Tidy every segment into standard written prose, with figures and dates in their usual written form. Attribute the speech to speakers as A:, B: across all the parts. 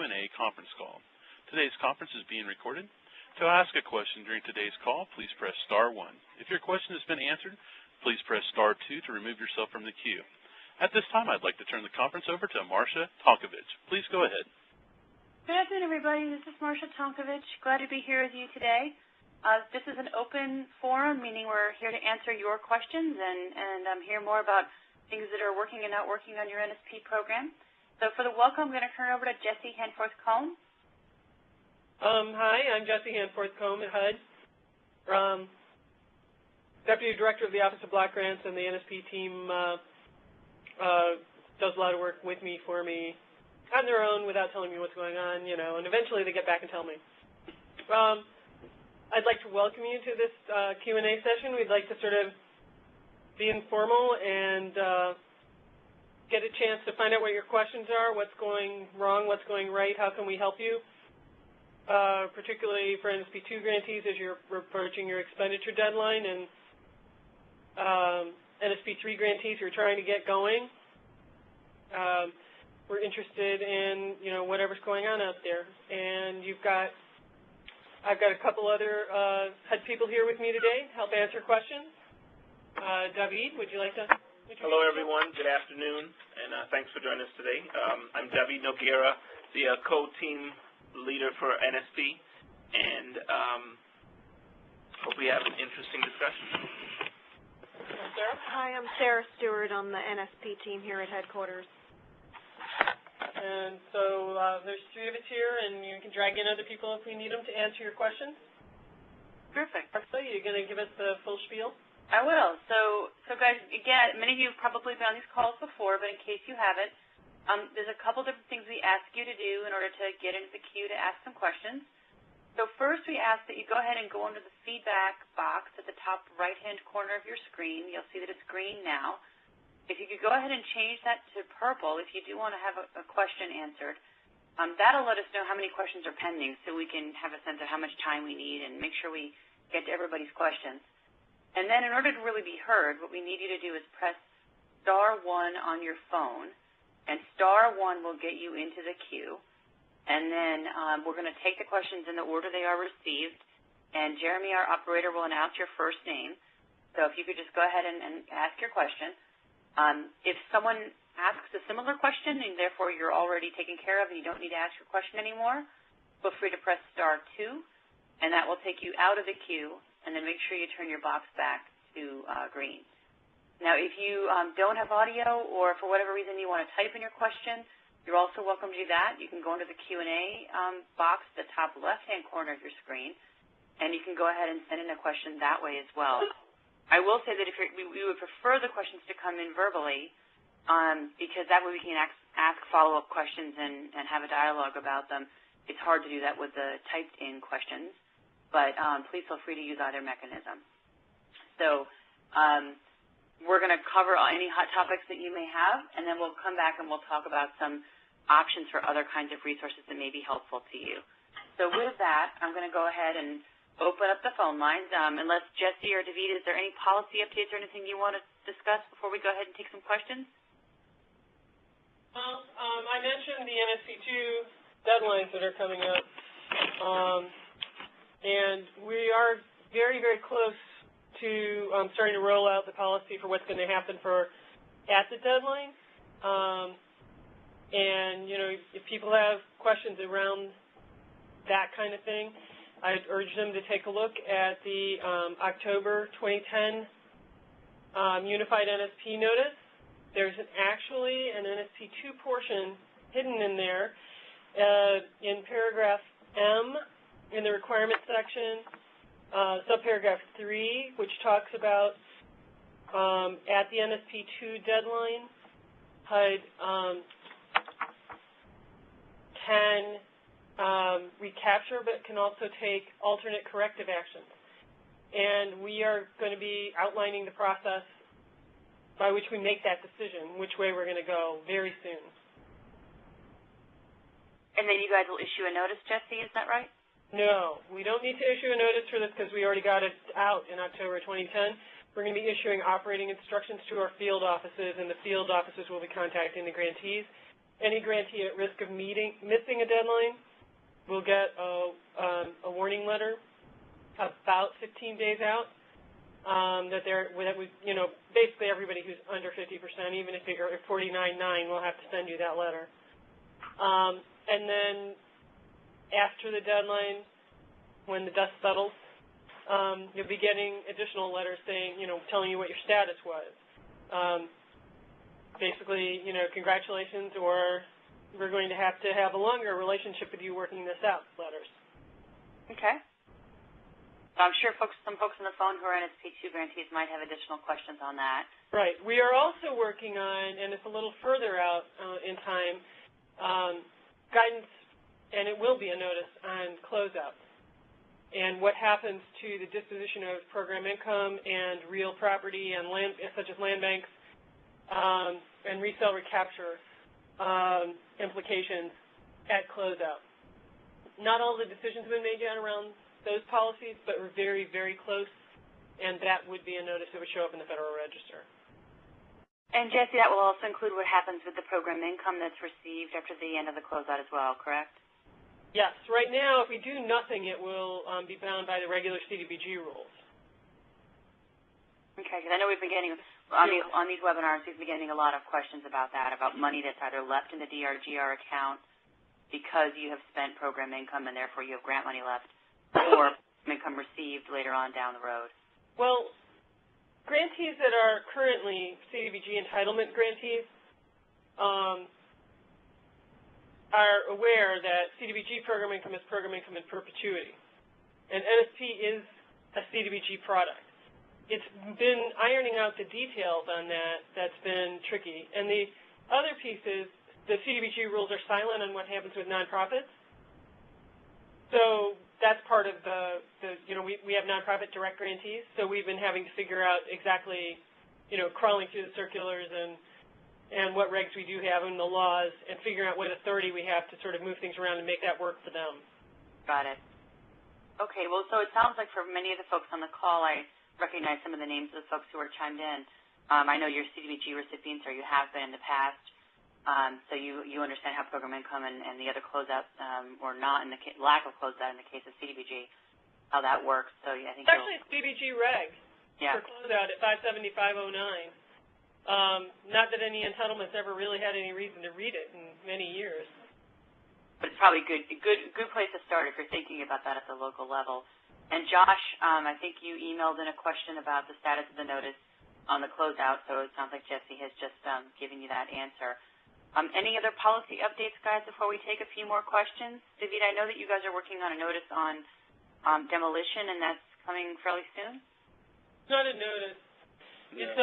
A: Q&A conference call. Today's conference is being recorded. To ask a question during today's call, please press *1. If your question has been answered, please press *2 to remove yourself from the queue. At this time, I'd like to turn the conference over to Marsha Tonkovich. Please go ahead.
B: Good afternoon, everybody. This is Marsha Tonkovich. Glad to be here with you today. This is an open forum, meaning we're here to answer your questions and hear more about things that are working and not working on your NSP program. So for the welcome, I'm going to turn it over to Jesse Hanforth-Combe.
C: Hi, I'm Jesse Hanforth-Combe at HUD. Deputy Director of the Office of Block Grants, and the NSP team does a lot of work with me, for me, on their own without telling me what's going on, and eventually they get back and tell me. I'd like to welcome you to this Q&A session. We'd like to sort of be informal and get a chance to find out what your questions are, what's going wrong, what's going right, how can we help you, particularly for NSP2 grantees as you're approaching your expenditure deadline, and NSP3 grantees who are trying to get going. We're interested in, whatever's going on out there. And I've got a couple other HUD people here with me today to help answer questions. David, would you like to?
D: Hello, everyone. Good afternoon, and thanks for joining us today. I'm David Noguera, the co-team leader for NSP, and hope we have an interesting discussion.
C: Sarah?
E: Hi, I'm Sarah Stewart on the NSP team here at headquarters.
C: And so there's three of us here, and you can drag in other people if we need them to answer your questions.
B: Perfect.
C: So you're going to give us the full spiel?
B: I will. So guys, again, many of you have probably been on these calls before, but in case you haven't, there's a couple different things we ask you to do in order to get into the queue to ask some questions. So first, we ask that you go ahead and go into the feedback box at the top right-hand corner of your screen. You'll see that it's green now. If you could go ahead and change that to purple if you do want to have a question answered, that'll let us know how many questions are pending so we can have a sense of how much time we need and make sure we get to everybody's questions. And then in order to really be heard, what we need you to do is press *1 on your phone, and *1 will get you into the queue. And then we're going to take the questions in the order they are received, and Jeremy, our operator, will announce your first name. So if you could just go ahead and ask your question. If someone asks a similar question and therefore you're already taken care of and you don't need to ask your question anymore, feel free to press *2, and that will take you out of the queue, and then make sure you turn your box back to green. Now, if you don't have audio or for whatever reason you want to type in your question, you're also welcome to do that. You can go into the Q&A box at the top left-hand corner of your screen, and you can go ahead and send in a question that way as well. I will say that we would prefer the questions to come in verbally because that way we can ask follow-up questions and have a dialogue about them. It's hard to do that with the typed-in questions, but please feel free to use either mechanism. So we're going to cover any hot topics that you may have, and then we'll come back and we'll talk about some options for other kinds of resources that may be helpful to you. So with that, I'm going to go ahead and open up the phone lines. Unless Jesse or David, is there any policy updates or anything you want to discuss before we go ahead and take some questions?
C: Well, I mentioned the NSP2 deadlines that are coming up, and we are very, very close to starting to roll out the policy for what's going to happen at the deadline. And, if people have questions around that kind of thing, I'd urge them to take a look at the October 2010 Unified NSP Notice. There's actually an NSP2 portion hidden in there in paragraph M in the requirement section, subparagraph 3, which talks about at the NSP2 deadline, HUD can recapture, but can also take alternate corrective actions. And we are going to be outlining the process by which we make that decision, which way we're going to go, very soon.
B: And then you guys will issue a notice, Jesse, is that right?
C: No, we don't need to issue a notice for this because we already got it out in October 2010. We're going to be issuing operating instructions to our field offices, and the field offices will be contacting the grantees. Any grantee at risk of missing a deadline will get a warning letter about 15 days out. Basically everybody who's under 50%, even if you're at 49.9, will have to send you that letter. And then after the deadline, when the dust settles, you'll be getting additional letters saying, telling you what your status was. Basically, congratulations, or we're going to have a longer relationship with you working this out letters.
B: Okay. So I'm sure some folks on the phone who are NSP2 grantees might have additional questions on that.
C: Right. We are also working on, and it's a little further out in time, guidance, and it will be a notice on closeouts and what happens to the disposition of program income and real property and land, such as land banks, and resale recapture implications at closeout. Not all the decisions have been made yet around those policies, but we're very, very close, and that would be a notice that would show up in the Federal Register.
B: And, Jesse, that will also include what happens with the program income that's received after the end of the closeout as well, correct?
C: Yes. Right now, if we do nothing, it will be bound by the regular CDBG rules.
B: Okay, because I know we've been getting, on these webinars, we've been getting a lot of questions about that, about money that's either left in the DRGR account because you have spent program income and therefore you have grant money left, or income received later on down the road.
C: Well, grantees that are currently CDBG entitlement grantees are aware that CDBG program income is program income in perpetuity, and NSP is a CDBG product. It's been ironing out the details on that that's been tricky. And the other piece is the CDBG rules are silent on what happens with nonprofits. So that's part of we have nonprofit direct grantees, so we've been having to figure out exactly, crawling through the circulars and what regs we do have in the laws and figuring out what authority we have to sort of move things around and make that work for them.
B: Got it. Okay, well, so it sounds like for many of the folks on the call, I recognize some of the names of the folks who are chimed in. I know you're CDBG recipients, or you have been in the past, so you understand how program income and the other closeout, or not in the lack of closeout in the case of CDBG, how that works. So I think
C: it's actually CDBG reg for closeout at 57509. Not that any entitlements ever really had any reason to read it in many years.
B: But it's probably a good place to start if you're thinking about that at the local level. And Josh, I think you emailed in a question about the status of the notice on the closeout, so it sounds like Jesse has just given you that answer. Any other policy updates, guys, before we take a few more questions? David, I know that you guys are working on a notice on demolition, and that's coming fairly soon?
C: It's not a notice. Yeah.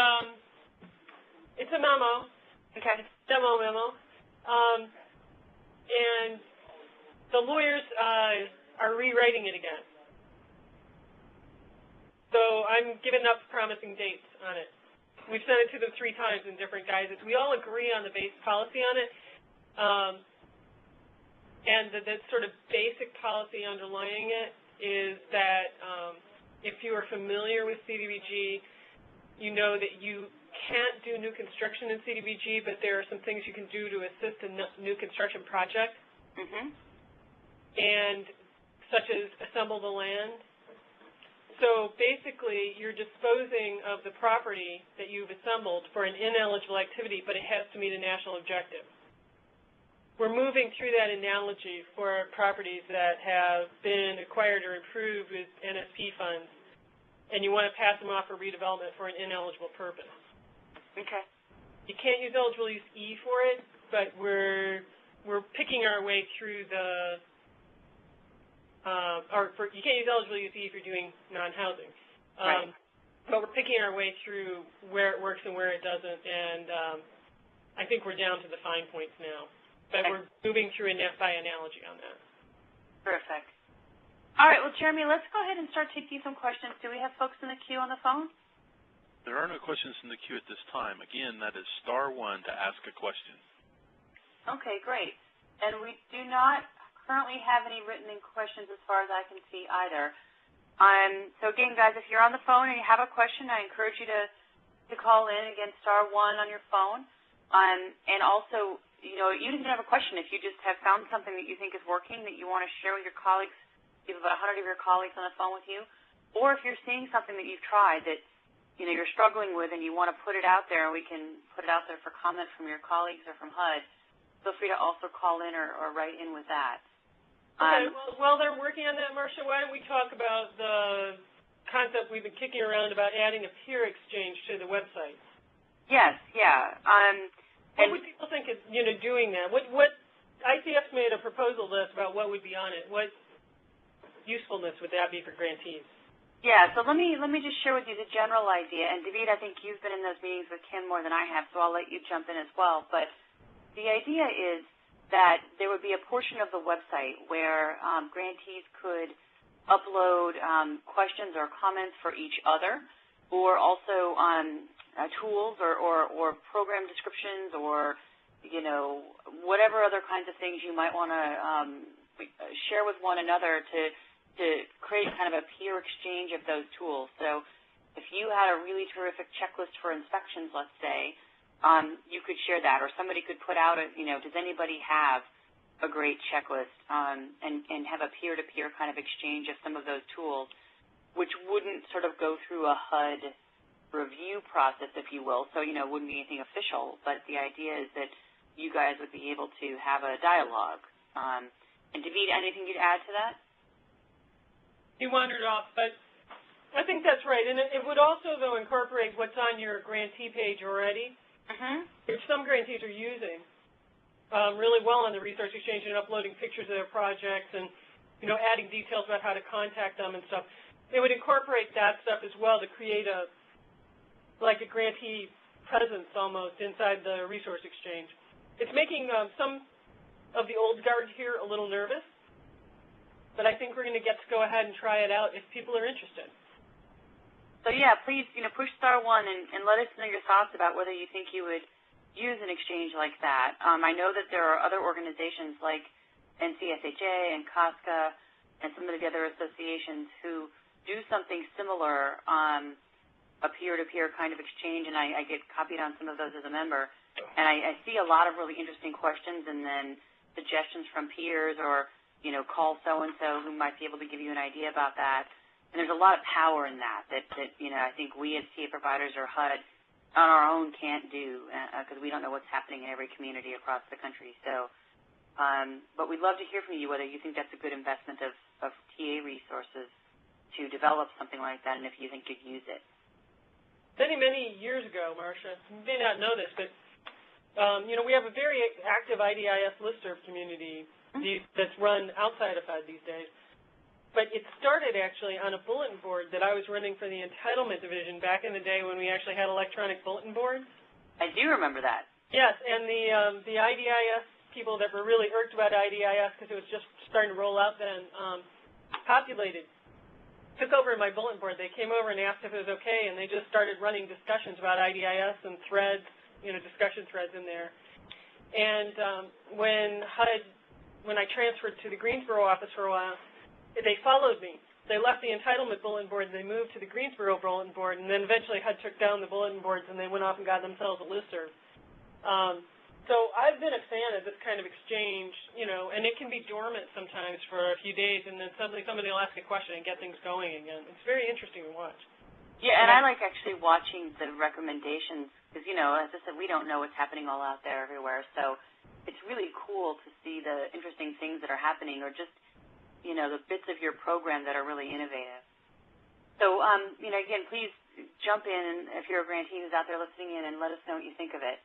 C: It's a memo.
B: Okay.
C: It's a demo memo. And the lawyers are rewriting it again. So I'm giving up promising dates on it. We've sent it to them 3 times in different guises. We all agree on the base policy on it. And the sort of basic policy underlying it is that if you are familiar with CDBG, you know that you can't do new construction in CDBG, but there are some things you can do to assist a new construction project, and such as assemble the land. So basically, you're disposing of the property that you've assembled for an ineligible activity, but it has to meet a national objective. We're moving through that analogy for properties that have been acquired or improved with NSP funds, and you want to pass them off for redevelopment for an ineligible purpose. Okay. You can't use eligible use E for it, but we're picking our way through the you can't use eligible use E if you're doing non-housing.
B: Right.
C: But we're picking our way through where it works and where it doesn't, and I think we're down to the fine points now. But we're moving through by analogy on that.
B: Perfect. All right, well, Jeremy, let's go ahead and start taking some questions. Do we have folks in the queue on the phone?
A: There are no questions in the queue at this time. Again, that is *1 to ask a question.
B: Okay, great. And we do not currently have any written-in questions as far as I can see either. So again, guys, if you're on the phone and you have a question, I encourage you to call in. Again, *1 on your phone. And also, even if you don't have a question, if you just have found something that you think is working that you want to share with your colleagues, you have about 100 of your colleagues on the phone with you, or if you're seeing something that you've tried that, you're struggling with and you want to put it out there and we can put it out there for comment from your colleagues or from HUD, feel free to also call in or write in with that.
C: Okay, well, while they're working on that, Marcia, why don't we talk about the concept we've been kicking around about adding a peer exchange to the website?
B: Yes, yeah.
C: What would people think of, doing that? What ICF's made a proposal list about what would be on it. What usefulness would that be for grantees?
B: Yeah, so let me just share with you the general idea. And David, I think you've been in those meetings with Kim more than I have, so I'll let you jump in as well. But the idea is that there would be a portion of the website where grantees could upload questions or comments for each other, or also tools or program descriptions, or whatever other kinds of things you might want to share with one another to create kind of a peer exchange of those tools. So if you had a really terrific checklist for inspections, let's say, you could share that, or somebody could put out does anybody have a great checklist, and have a peer-to-peer kind of exchange of some of those tools, which wouldn't sort of go through a HUD review process, if you will. So, it wouldn't be anything official, but the idea is that you guys would be able to have a dialogue. And David, anything you'd add to that?
C: You wandered off, but I think that's right. And it would also, though, incorporate what's on your grantee page already, which some grantees are using really well on the Resource Exchange and uploading pictures of their projects and, adding details about how to contact them and stuff. It would incorporate that stuff as well to create a grantee presence almost inside the Resource Exchange. It's making some of the old guard here a little nervous, but I think we're going to get to go ahead and try it out if people are interested.
B: So, yeah, please, push *1 and let us know your thoughts about whether you think you would use an exchange like that. I know that there are other organizations like NCSHA and COSCA and some of the other associations who do something similar, a peer-to-peer kind of exchange, and I get copied on some of those as a member. And I see a lot of really interesting questions and then suggestions from peers or, call so-and-so who might be able to give you an idea about that. And there's a lot of power in that I think we as TA providers or HUD on our own can't do because we don't know what's happening in every community across the country. So, but we'd love to hear from you whether you think that's a good investment of TA resources to develop something like that and if you think you'd use it.
C: Many, many years ago, Marcia, you may not know this, but, we have a very active IDIS listserv community that's run outside of HUD these days. But it started actually on a bulletin board that I was running for the entitlement division back in the day when we actually had electronic bulletin boards.
B: I do remember that.
C: Yes, and the IDIS people that were really irked about IDIS because it was just starting to roll out then took over my bulletin board. They came over and asked if it was okay, and they just started running discussions about IDIS and threads, discussion threads in there. And when I transferred to the Greensboro office for a while, they followed me. They left the entitlement bulletin board and they moved to the Greensboro bulletin board, and then eventually HUD took down the bulletin boards and they went off and got themselves a listserv. So I've been a fan of this kind of exchange, and it can be dormant sometimes for a few days, and then suddenly somebody will ask a question and get things going again. It's very interesting to watch.
B: Yeah, and I like actually watching the recommendations because, as I said, we don't know what's happening all out there everywhere. So it's really cool to see the interesting things that are happening or just, the bits of your program that are really innovative. So, again, please jump in if you're a grantee who's out there listening in and let us know what you think of it.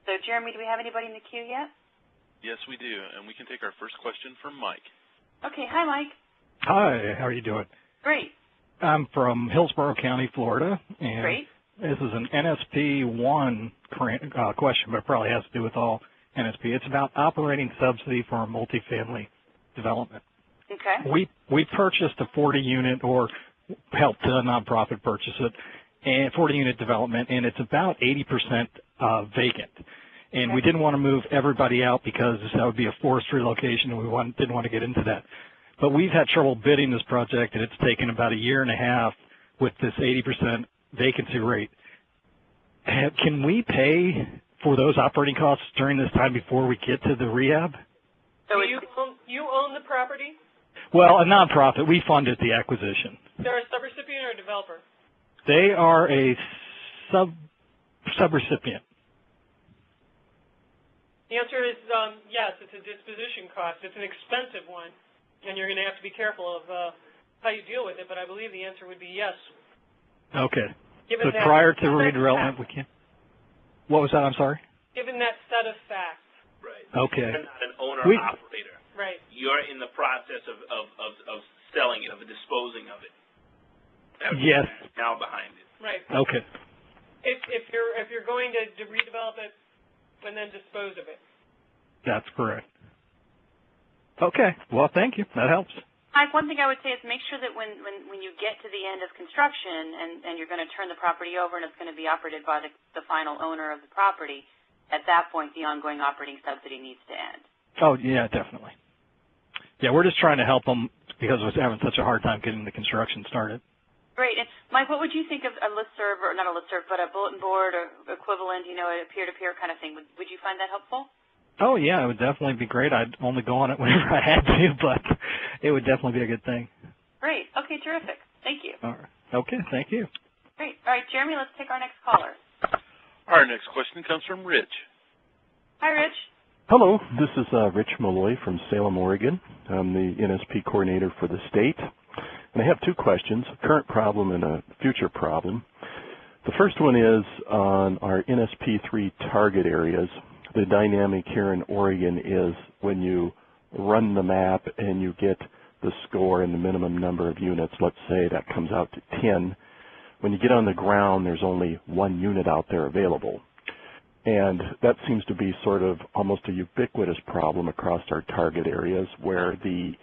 B: So, Jeremy, do we have anybody in the queue yet?
A: Yes, we do, and we can take our first question from Mike.
B: Okay. Hi, Mike.
F: Hi. How are you doing?
B: Great.
F: I'm from Hillsborough County, Florida. And
B: Great.
F: This is an NSP1 question, but it probably has to do with all NSP. It's about operating subsidy for a multifamily development.
B: Okay.
F: We purchased a 40-unit or helped a nonprofit purchase it, and 40-unit development, and it's about 80% vacant. And we didn't want to move everybody out because that would be a forced relocation, and we didn't want to get into that. But we've had trouble bidding this project, and it's taken about a year and a half with this 80% vacancy rate. Can we pay for those operating costs during this time before we get to the rehab?
C: So you own the property?
F: Well, a nonprofit. We funded the acquisition.
C: They're a subrecipient or a developer?
F: They are a subrecipient.
C: The answer is yes, it's a disposition cost. It's an expensive one, and you're going to have to be careful of how you deal with it, but I believe the answer would be yes.
F: Okay.
C: Given
F: so prior to redevelopment, we can't. What was that? I'm sorry?
C: Given that set of facts.
D: Right.
F: Okay.
D: You're not an owner-operator.
C: Right.
D: You're in the process of selling it, of disposing of it.
F: Yes.
D: Now behind it.
C: Right.
F: Okay.
C: If you're going to redevelop it and then dispose of it.
F: That's correct. Okay. Well, thank you. That helps.
B: Mike, one thing I would say is make sure that when you get to the end of construction and you're going to turn the property over and it's going to be operated by the final owner of the property, at that point the ongoing operating subsidy needs to end.
F: Oh, yeah, definitely. Yeah, we're just trying to help them because I was having such a hard time getting the construction started.
B: Great. And Mike, what would you think of a listserv, or not a listserv, but a bulletin board or equivalent, a peer-to-peer kind of thing? Would you find that helpful?
F: Oh, yeah, it would definitely be great. I'd only go on it whenever I had to, but it would definitely be a good thing.
B: Great. Okay, terrific. Thank you.
F: All right. Okay, thank you.
B: Great. All right, Jeremy, let's take our next caller.
A: Our next question comes from Rich.
B: Hi, Rich.
G: Hello, this is Rich Malloy from Salem, Oregon. I'm the NSP coordinator for the state. And I have two questions, a current problem and a future problem. The first one is on our NSP3 target areas. The dynamic here in Oregon is when you run the map and you get the score and the minimum number of units, let's say that comes out to 10. When you get on the ground, there's only one unit out there available. And that seems to be sort of almost a ubiquitous problem across our target areas where the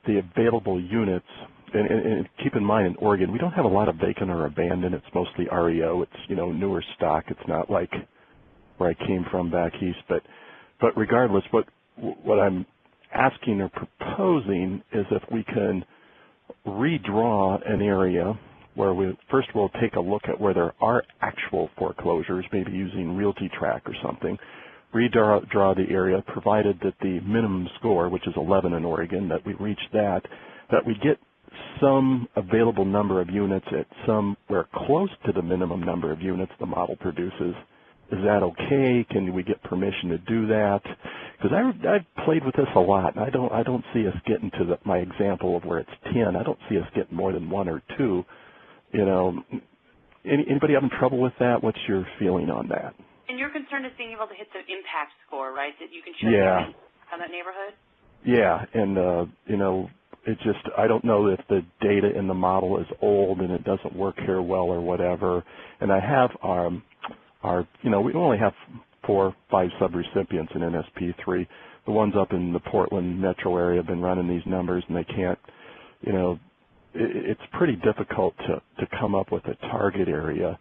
G: available units, and keep in mind in Oregon, we don't have a lot of vacant or abandoned. It's mostly REO. It's, newer stock. It's not like where I came from back east. But regardless, what I'm asking or proposing is if we can redraw an area where first we'll take a look at where there are actual foreclosures, maybe using Realty Track or something, redraw the area, provided that the minimum score, which is 11 in Oregon, that we reach that we get some available number of units at somewhere close to the minimum number of units the model produces. Is that okay? Can we get permission to do that? Because I've played with this a lot, and I don't see us getting to my example of where it's 10. I don't see us getting more than 1 or 2. Anybody having trouble with that? What's your feeling on that?
B: And your concern is being able to hit the impact score, right? That you can show on that neighborhood?
G: Yeah, and it just, I don't know if the data in the model is old and it doesn't work here well or whatever. And I have we only have 4 or 5 subrecipients in NSP3. The ones up in the Portland metro area have been running these numbers, and they can't, it's pretty difficult to come up with a target area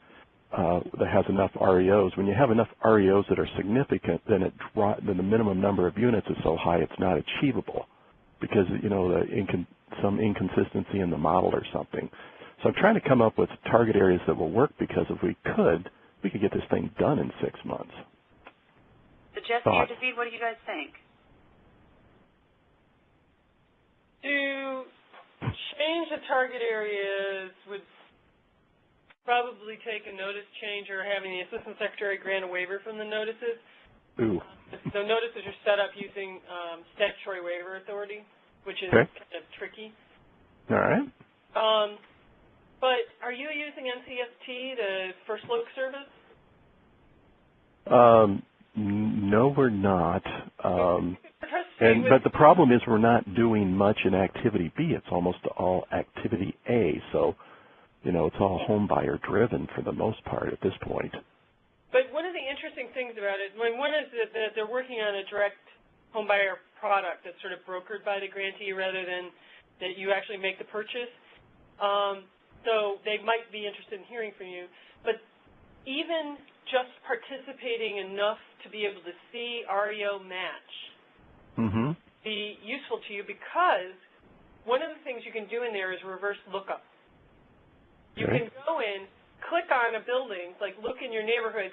G: that has enough REOs. When you have enough REOs that are significant, then the minimum number of units is so high it's not achievable because, some inconsistency in the model or something. So I'm trying to come up with target areas that will work because if we could get this thing done in 6 months.
B: So Jesse or David, what do you guys think?
C: To change the target areas would probably take a notice change or having the Assistant Secretary grant a waiver from the notices.
G: Ooh.
C: So notices are set up using statutory waiver authority, which is
G: kind
C: of tricky.
G: All right.
C: But are you using NCST, the First Look service?
G: No, we're not. But the problem is we're not doing much in Activity B. It's almost all Activity A. So, it's all home buyer driven for the most part at this point.
C: But one of the interesting things about it, one is that they're working on a direct home buyer product that's sort of brokered by the grantee rather than that you actually make the purchase. So they might be interested in hearing from you. But even just participating enough to be able to see REO match be useful to you because one of the things you can do in there is reverse lookup. You can go in, click on a building, like look in your neighborhood,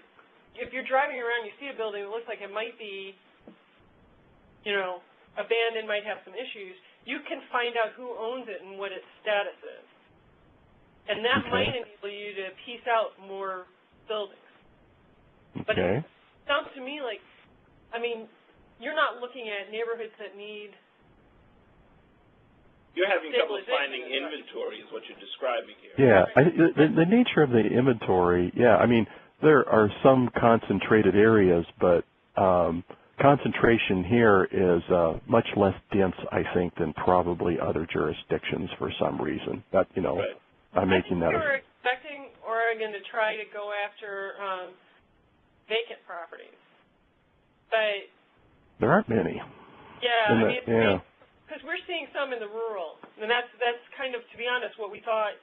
C: if you're driving around, you see a building that looks like it might be, you know, abandoned, might have some issues, you can find out who owns it and what its status is. And that might enable you to piece out more buildings. But it sounds to me like, I mean, you're not looking at neighborhoods that need.
D: You're having trouble finding inventory is what you're describing here.
G: Yeah, the nature of the inventory, yeah, I mean, there are some concentrated areas, but concentration here is much less dense, I think, than probably other jurisdictions for some reason. That, you know, I'm making that.
C: We're expecting Oregon to try to go after vacant properties, but
G: there aren't many.
C: Yeah, I mean, because we're seeing some in the rural, and that's kind of, to be honest, what we thought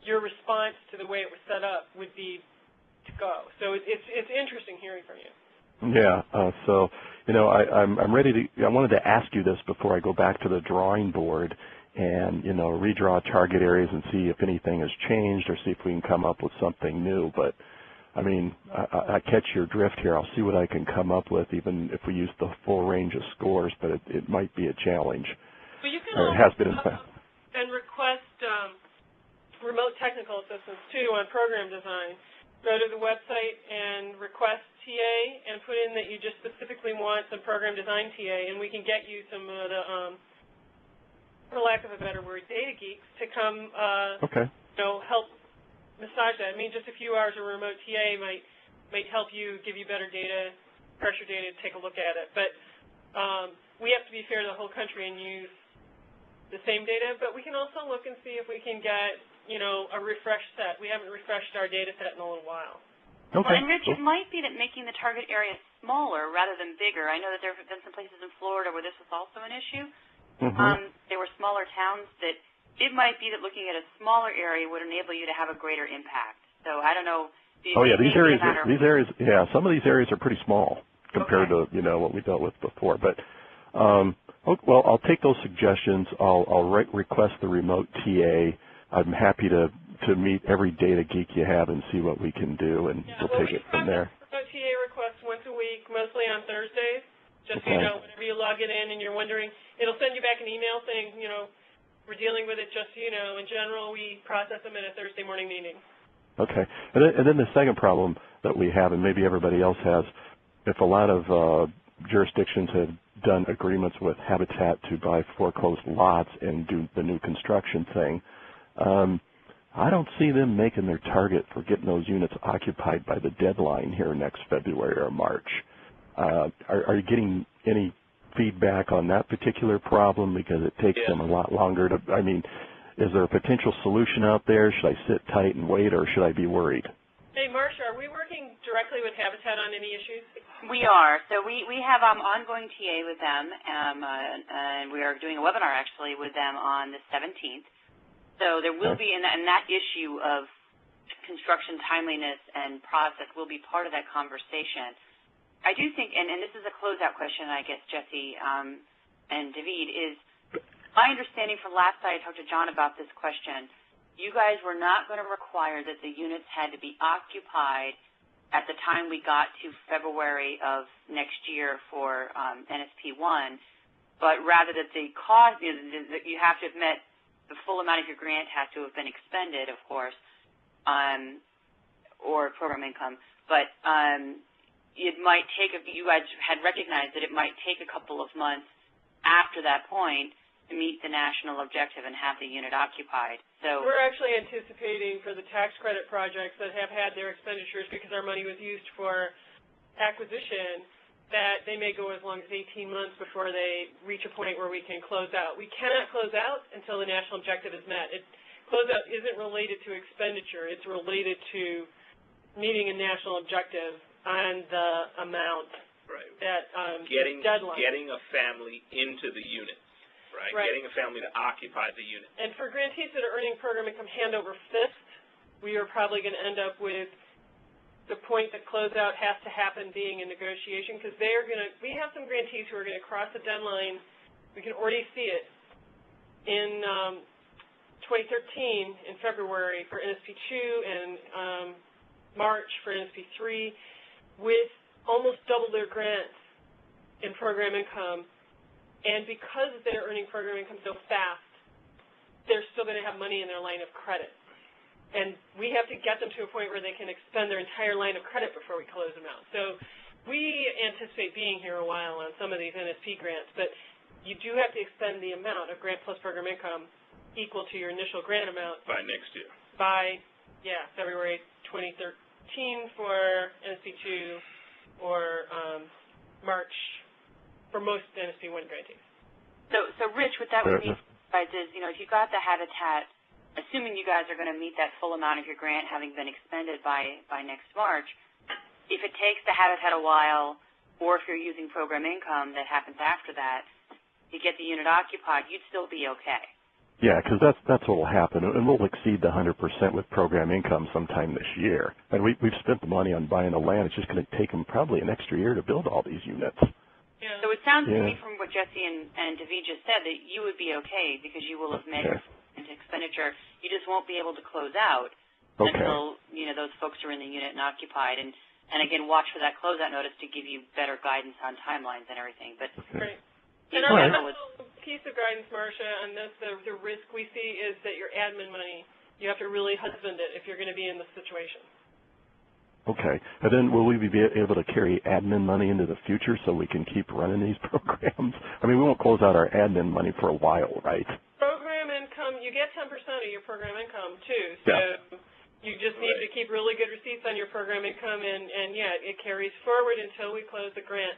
C: your response to the way it was set up would be to go. So it's interesting hearing from you.
G: Yeah. So, you know, I'm ready to. I wanted to ask you this before I go back to the drawing board, and you know, redraw target areas and see if anything has changed, or see if we can come up with something new. But I mean, I catch your drift here. I'll see what I can come up with, even if we use the full range of scores. But it might be a challenge.
C: But you can
G: it has been in fact.
C: And request remote technical assistance too on program design. Go to the website and request TA and put in that you just specifically want some program design TA, and we can get you some of the, for lack of a better word, data geeks to come, you know, help massage that. I mean, just a few hours of remote TA might help you, give you better data, pressure data, take a look at it. But we have to be fair to the whole country and use the same data, but we can also look and see if we can get, you know, a refreshed set. We haven't refreshed our data set in a little while.
B: Well, and Rich, it might be that making the target area smaller rather than bigger. I know that there have been some places in Florida where this was also an issue. There were smaller towns that it might be that looking at a smaller area would enable you to have a greater impact. So I don't know.
G: These areas, yeah, some of these areas are pretty small compared to, you know, what we dealt with before. But well, I'll take those suggestions. I'll request the remote TA. I'm happy to meet every data geek you have and see what we can do, and we'll take it from there.
C: Remote TA requests once a week, mostly on Thursdays. Just so you know, whenever you log it in and you're wondering, it'll send you back an email saying, you know, we're dealing with it. Just so you know, in general, we process them in a Thursday morning meeting. Okay.
G: And then the second problem that we have, and maybe everybody else has, if a lot of jurisdictions have done agreements with Habitat to buy foreclosed lots and do the new construction thing, I don't see them making their target for getting those units occupied by the deadline here next February or March. Are you getting any feedback on that particular problem? Because it takes them a lot longer to, I mean, is there a potential solution out there? Should I sit tight and wait, or should I be worried?
C: Hey, Marcia, are we working directly with Habitat on any issues?
B: We are. So we have ongoing TA with them, and we are doing a webinar, actually, with them on the 17th. So there will be, and that issue of construction timeliness and process will be part of that conversation. I do think, and this is a closeout question, I guess, Jesse and David, is my understanding from last night I talked to John about this question. You guys were not going to require that the units had to be occupied at the time we got to February of next year for NSP1, but rather that the cost, that you have to have met the full amount of your grant has to have been expended, of course, or program income. But it might take, you guys had recognized that it might take a couple of months after that point to meet the national objective and have the unit occupied. So
C: we're actually anticipating for the tax credit projects that have had their expenditures because our money was used for acquisition, that they may go as long as 18 months before they reach a point where we can close out. We cannot close out until the national objective is met. Closeout isn't related to expenditure. It's related to meeting a national objective on the amount that deadline.
D: Getting a family into the unit, right? Getting a family to occupy the unit.
C: And for grantees that are earning program income handover fifth, we are probably going to end up with the point that closeout has to happen being in negotiation, because they are going to, we have some grantees who are going to cross the deadline. We can already see it in 2013 in February for NSP2 and March for NSP3. with almost double their grants in program income, and because they're earning program income so fast, they're still going to have money in their line of credit. And we have to get them to a point where they can expend their entire line of credit before we close them out. So we anticipate being here a while on some of these NSP grants, but you do have to expend the amount of grant plus program income equal to your initial grant amount.
D: By next year.
C: By, February 2013 for NSP2 or March for most NSP1 grantees.
B: So Rich, what that would mean is, if you got the Habitat, assuming you guys are going to meet that full amount of your grant having been expended by next March, if it takes the Habitat a while, or if you're using program income that happens after that, to get the unit occupied, you'd still be okay.
G: Yeah, because that's what will happen, and we'll exceed the 100% with program income sometime this year. And we've spent the money on buying the land. It's just going to take them probably an extra year to build all these units.
B: Yeah. So it sounds to me from what Jesse and David just said that you would be okay because you will have met into expenditure. You just won't be able to close out until those folks are in the unit and occupied. And again, watch for that closeout notice to give you better guidance on timelines and everything. But
C: right. And our piece of guidance, Marcia, on this, the risk we see is that your admin money, you have to really husband it if you're going to be in this situation.
G: Okay. And then will we be able to carry admin money into the future so we can keep running these programs? I mean, we won't close out our admin money for a while, right?
C: Program income, you get 10% of your program income, too. So you just need to keep really good receipts on your program income, and it carries forward until we close the grant.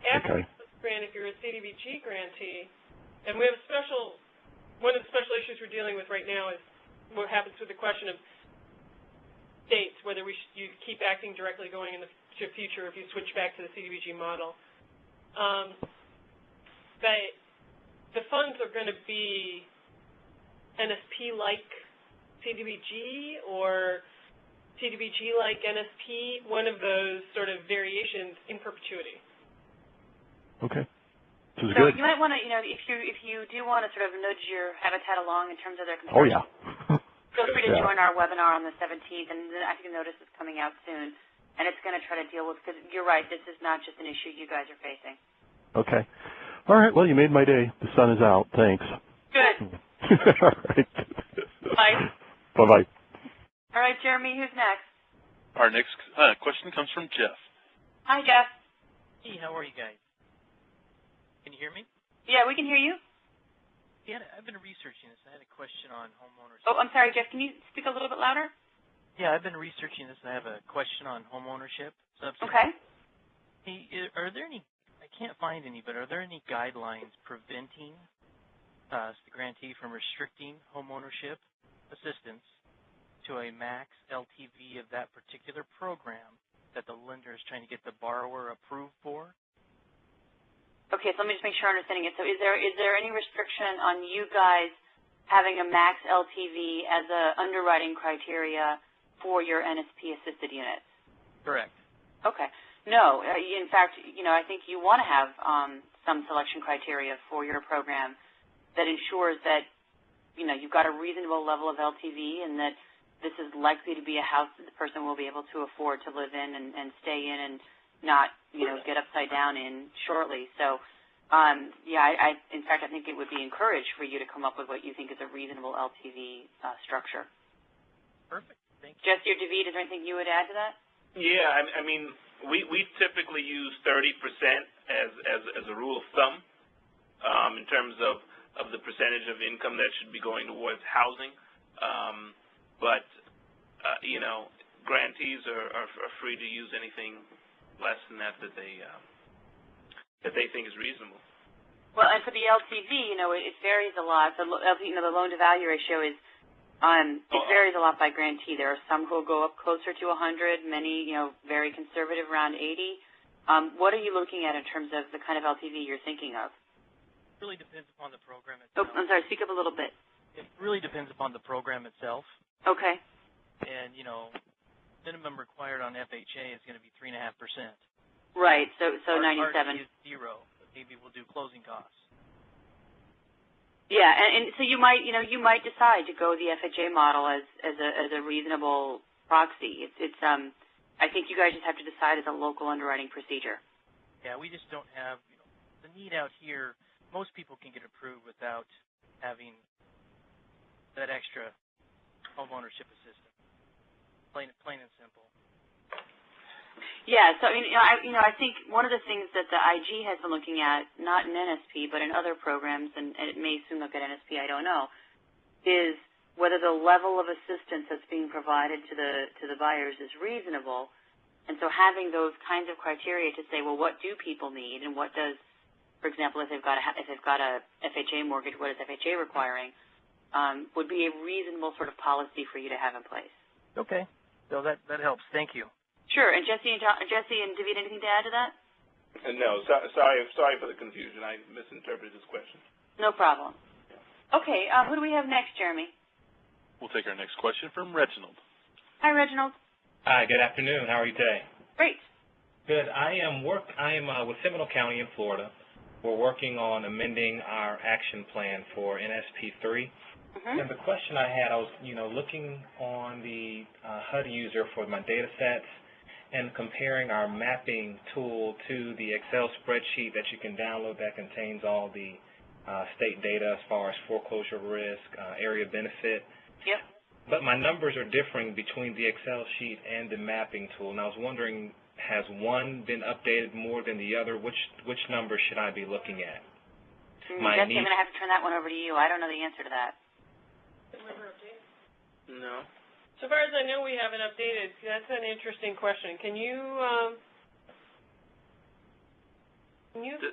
C: After grant, if you're a CDBG grantee, and we have one of the special issues we're dealing with right now is what happens with the question of states, whether you keep acting directly going in the future if you switch back to the CDBG model. But the funds are going to be NSP-like CDBG or CDBG-like NSP, one of those sort of variations in perpetuity.
G: Okay.
B: So you might want to, if you do want to sort of nudge your Habitat along in terms of their construction. Feel free to join our webinar on the 17th, and I think the notice is coming out soon, and it's going to try to deal with, because you're right, this is not just an issue you guys are facing.
G: Okay. All right. Well, you made my day. The sun is out. Thanks.
B: Good.
G: All right.
B: Bye.
G: Bye-bye.
B: All right, Jeremy, who's next?
A: Our next question comes from Jeff.
B: Hi, Jeff.
H: Hey, how are you guys? Can you hear me?
B: Yeah, we can hear you.
H: Yeah, I've been researching this. I had a question on homeownership.
B: Oh, I'm sorry, Jeff. Can you speak a little bit louder?
H: Yeah, I've been researching this, and I have a question on homeownership subsidies.
B: Okay.
H: Hey, are there any, I can't find any, but are there any guidelines preventing the grantee from restricting homeownership assistance to a max LTV of that particular program that the lender is trying to get the borrower approved for?
B: Okay, so let me just make sure I'm understanding it. So is there any restriction on you guys having a max LTV as a underwriting criteria for your NSP-assisted units?
H: Correct.
B: Okay. No. In fact, I think you want to have some selection criteria for your program that ensures that, you've got a reasonable level of LTV and that this is likely to be a house that the person will be able to afford to live in and stay in and not, get upside down in shortly. So, in fact, I think it would be encouraged for you to come up with what you think is a reasonable LTV structure.
H: Perfect. Thank you.
B: Jesse or David, is there anything you would add to that?
D: Yeah, I mean, we typically use 30% as a rule of thumb in terms of the percentage of income that should be going towards housing. But grantees are free to use anything less than that they think is reasonable.
B: Well, and for the LTV, it varies a lot. The loan-to-value ratio is it varies a lot by grantee. There are some who will go up closer to 100, many, very conservative, around 80. What are you looking at in terms of the kind of LTV you're thinking of?
H: It really depends upon the program itself.
B: Oh, I'm sorry, speak up a little bit.
H: It really depends upon the program itself.
B: Okay.
H: And, minimum required on FHA is going to be 3.5%.
B: Right, so
H: Our
B: 97.
H: is 0. Maybe we'll do closing costs.
B: Yeah, and so you might decide to go the FHA model as a reasonable proxy. It's I think you guys just have to decide as a local underwriting procedure.
H: Yeah, we just don't have the need out here. Most people can get approved without having that extra home ownership assistance. Plain and simple.
B: Yeah, so I mean, I think one of the things that the IG has been looking at, not in NSP but in other programs, and it may soon look at NSP, I don't know, is whether the level of assistance that's being provided to the buyers is reasonable. And so having those kinds of criteria to say, well, what do people need, and what does, for example, if they've got a FHA mortgage, what is FHA requiring, would be a reasonable sort of policy for you to have in place.
H: Okay, so that helps. Thank you.
B: Sure. And Jesse and David, anything to add to that?
D: No, sorry for the confusion. I misinterpreted this question.
B: No problem. Okay, who do we have next, Jeremy?
A: We'll take our next question from Reginald.
B: Hi, Reginald.
I: Hi, good afternoon. How are you today?
B: Great.
I: Good. I am with Seminole County in Florida. We're working on amending our action plan for NSP3. And the question I had, I was looking on the HUD user for my data sets and comparing our mapping tool to the Excel spreadsheet that you can download that contains all the state data as far as foreclosure risk, area benefit.
B: Yep.
I: But my numbers are differing between the Excel sheet and the mapping tool, and I was wondering, has one been updated more than the other? Which number should I be looking at?
B: Jesse, I'm going to have to turn that one over to you. I don't know the answer to that.
D: No.
C: So far as I know, we haven't updated. That's an interesting question. Can you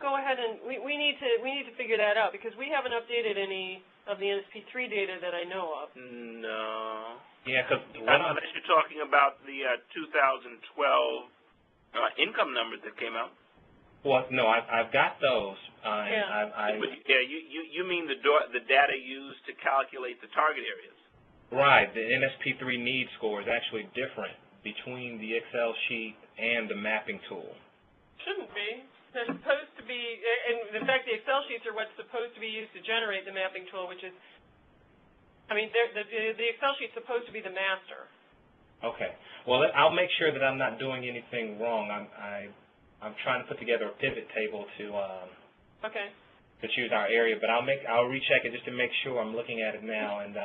C: go ahead and we need to figure that out, because we haven't updated any of the NSP3 data that I know of.
D: No.
I: Yeah, because
D: unless you're talking about the 2012 income numbers that came out.
I: Well, no, I've got those.
D: You mean the data used to calculate the target areas?
I: Right. The NSP3 need score is actually different between the Excel sheet and the mapping tool.
C: Shouldn't be. They're supposed to be, and in fact, the Excel sheets are what's supposed to be used to generate the mapping tool, which is, I mean, the Excel sheet's supposed to be the master.
I: Okay. Well, I'll make sure that I'm not doing anything wrong. I'm trying to put together a pivot table to choose our area, but I'll recheck it just to make sure I'm looking at it now, and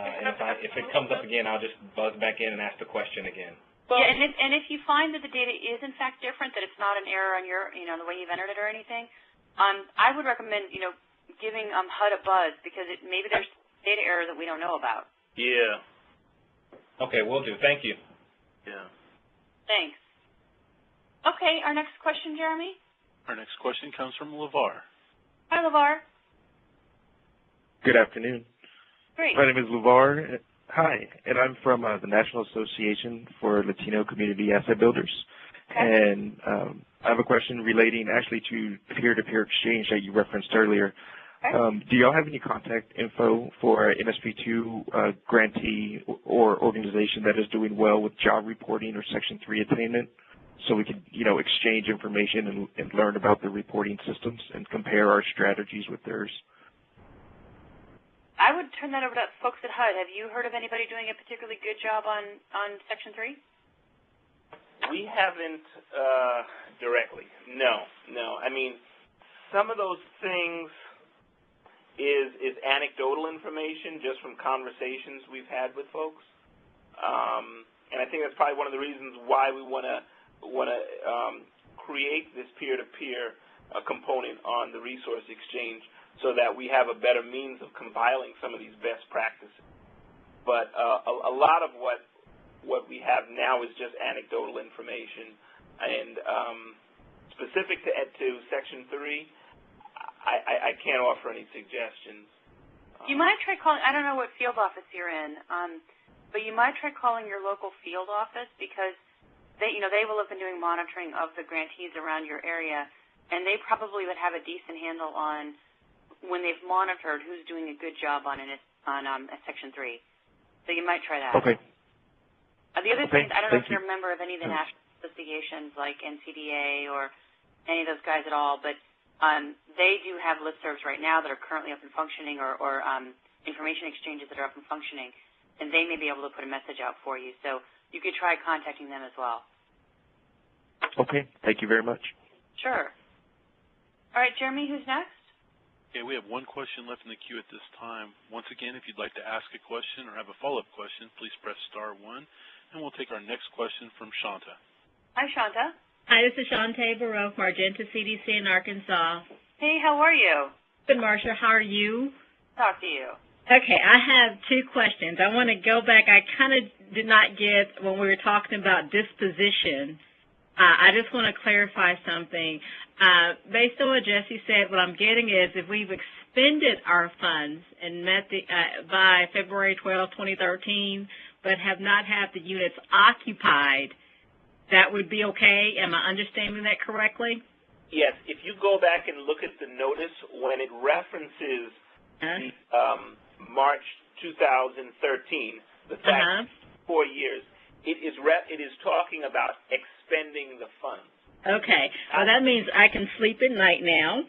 I: if it comes up again, I'll just buzz back in and ask the question again.
B: Well, yeah, and if you find that the data is in fact different, that it's not an error on your, the way you've entered it or anything, I would recommend, giving HUD a buzz, because maybe there's data error that we don't know about.
D: Yeah.
I: Okay, will do. Thank you.
D: Yeah.
B: Thanks. Okay, our next question, Jeremy?
A: Our next question comes from LeVar.
B: Hi, LeVar.
J: Good afternoon.
B: Great.
J: My name is LeVar. Hi, and I'm from the National Association for Latino Community Asset Builders.
B: Okay.
J: And I have a question relating actually to peer-to-peer exchange that you referenced earlier.
B: Okay.
J: Do y'all have any contact info for NSP2 grantee or organization that is doing well with job reporting or Section 3 attainment, so we can, exchange information and learn about the reporting systems and compare our strategies with theirs?
B: I would turn that over to folks at HUD. Have you heard of anybody doing a particularly good job on Section 3?
D: We haven't directly. No. I mean, some of those things is anecdotal information just from conversations we've had with folks, and I think that's probably one of the reasons why we want to create this peer-to-peer component on the resource exchange, so that we have a better means of compiling some of these best practices. But a lot of what we have now is just anecdotal information, and specific to Section 3, I can't offer any suggestions.
B: You might try calling, I don't know what field office you're in, but you might try calling your local field office, because they will have been doing monitoring of the grantees around your area, and they probably would have a decent handle on, when they've monitored, who's doing a good job on Section 3. So you might try that.
J: Okay.
B: The other thing, I don't know if you're a member of any of the
J: Thanks.
B: national associations like NCDA or any of those guys at all, but they do have listservs right now that are currently up and functioning, or information exchanges that are up and functioning, and they may be able to put a message out for you. So you could try contacting them as well.
J: Okay. Thank you very much.
B: Sure. All right, Jeremy, who's next?
A: Okay, we have one question left in the queue at this time. Once again, if you'd like to ask a question or have a follow-up question, please press *1, and we'll take our next question from Shanta.
B: Hi, Shanta.
K: Hi, this is Shantae Barreau from Argenta CDC in Arkansas.
B: Hey, how are you?
K: Good, Marcia. How are you?
B: Talk to you.
K: Okay, I have two questions. I want to go back. I kind of did not get when we were talking about disposition. I just want to clarify something. Based on what Jesse said, what I'm getting is if we've expended our funds and met by February 12, 2013, but have not had the units occupied, that would be okay? Am I understanding that correctly?
D: Yes. If you go back and look at the notice, when it references the March 2013, the fact 4 years, it is talking about expending the funds.
K: Okay. Well, that means I can sleep at night now.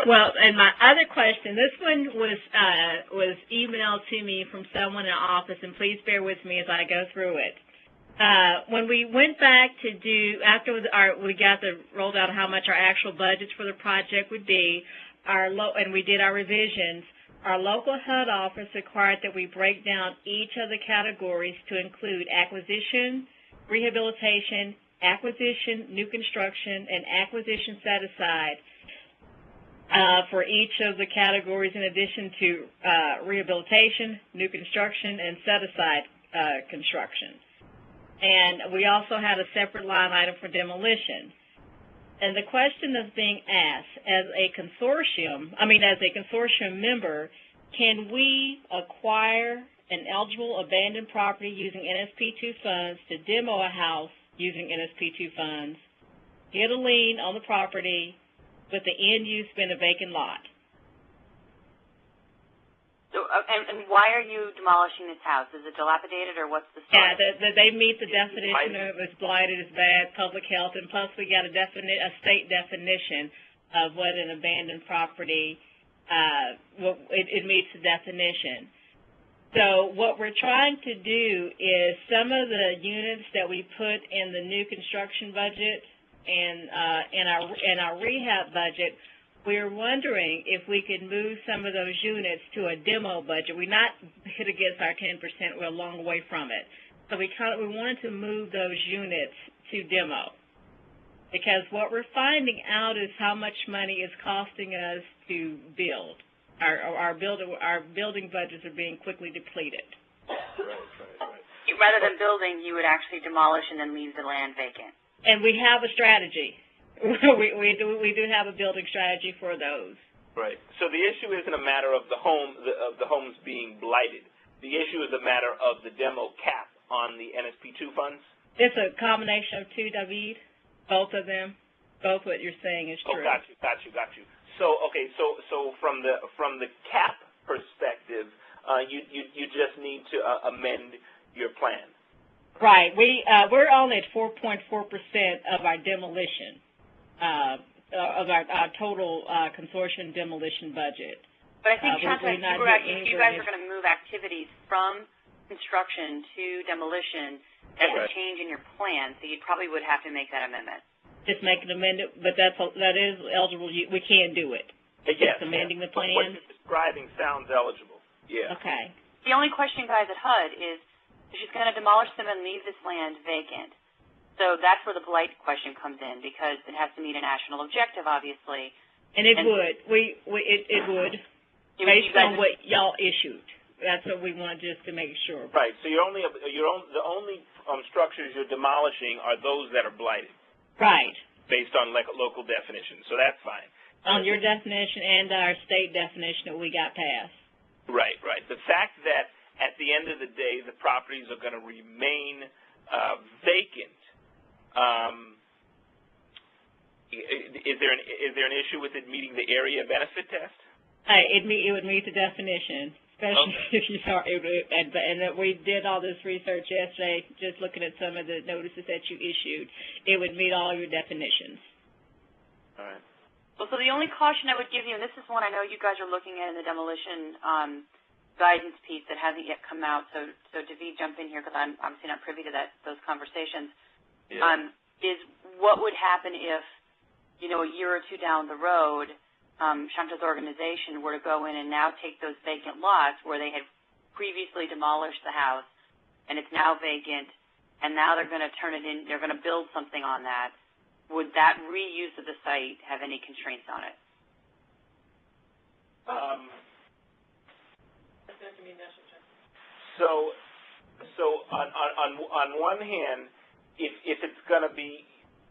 K: Well, and my other question, this one was emailed to me from someone in the office, and please bear with me as I go through it. When we went back to do, after we got rolled out how much our actual budgets for the project would be, and we did our revisions, our local HUD office required that we break down each of the categories to include acquisition, rehabilitation, acquisition, new construction, and acquisition set aside for each of the categories in addition to rehabilitation, new construction, and set aside construction. And we also had a separate line item for demolition. And the question that's being asked, as a consortium member, can we acquire an eligible abandoned property using NSP2 funds to demo a house using NSP2 funds, get a lien on the property, with the end use being a vacant lot?
B: So, and why are you demolishing this house? Is it dilapidated, or what's the story?
K: Yeah, they meet the definition of it's blighted, it's bad, public health, and plus we got a state definition of what an abandoned property, it meets the definition. So what we're trying to do is some of the units that we put in the new construction budget and in our rehab budget, we're wondering if we could move some of those units to a demo budget. We're not hit against our 10%. We're a long way from it. So we wanted to move those units to demo, because what we're finding out is how much money is costing us to build. Our building budgets are being quickly depleted.
B: Right. Rather than building, you would actually demolish and then leave the land vacant.
K: And we have a strategy. we do have a building strategy for those.
D: Right. So the issue isn't a matter of the homes being blighted. The issue is a matter of the demo cap on the NSP2 funds.
K: It's a combination of two, David. Both of them. Both what you're saying is true.
D: Oh, got you. So okay, so from the cap perspective, you just need to amend your plan.
K: Right. We're only at 4.4% of our demolition, of our total consortium demolition budget.
B: But I think, Shanta, if you guys are going to move activities from construction to demolition, that's a change in your plan, so you probably would have to make that amendment.
K: Just make an amendment, but that is eligible. We can do it.
D: Yes.
K: Just amending the plan.
D: What you're describing sounds eligible. Yeah.
K: Okay.
B: The only question, guys, at HUD is she's going to demolish them and leave this land vacant. So that's where the blight question comes in, because it has to meet a national objective, obviously.
K: And it would. It would. Based on what y'all issued. That's what we want, just to make sure.
D: Right. So the only structures you're demolishing are those that are blighted.
K: Right.
D: Based on local definition. So that's fine.
K: On your definition and our state definition that we got passed.
D: Right. The fact that at the end of the day the properties are going to remain vacant, is there an issue with it meeting the area benefit test?
K: It would meet the definition, especially if you saw it. And that we did all this research yesterday, just looking at some of the notices that you issued. It would meet all your definitions.
D: All right.
B: Well, so the only caution I would give you, and this is one I know you guys are looking at in the demolition guidance piece that hasn't yet come out. So David, jump in here, because I'm obviously not privy to those conversations.
D: Yeah.
B: is what would happen if, you know, a year or two down the road, Shanta's organization were to go in and now take those vacant lots where they had previously demolished the house and it's now vacant, and now they're going to turn it in, they're going to build something on that. Would that reuse of the site have any constraints on it?
D: So on one hand, if it's going to be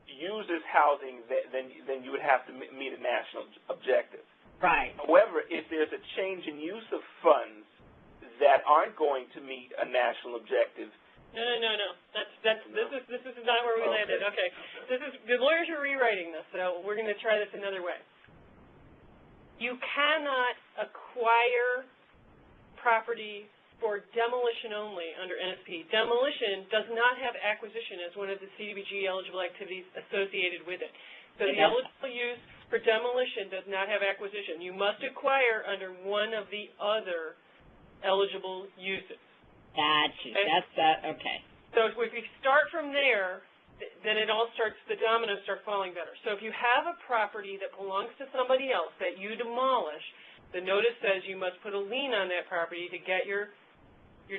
D: used as housing, then you would have to meet a national objective.
K: Right.
D: However, if there's a change in use of funds that aren't going to meet a national objective.
C: No. This is not where we landed. Okay. The lawyers are rewriting this, so we're going to try this another way. You cannot acquire property for demolition only under NSP. Demolition does not have acquisition as one of the CDBG eligible activities associated with it. So the eligible use for demolition does not have acquisition. You must acquire under one of the other eligible uses.
K: Gotcha.
C: Okay?
K: Okay.
C: So if we start from there, then it all starts, the dominoes start falling better. So if you have a property that belongs to somebody else that you demolish, the notice says you must put a lien on that property to get your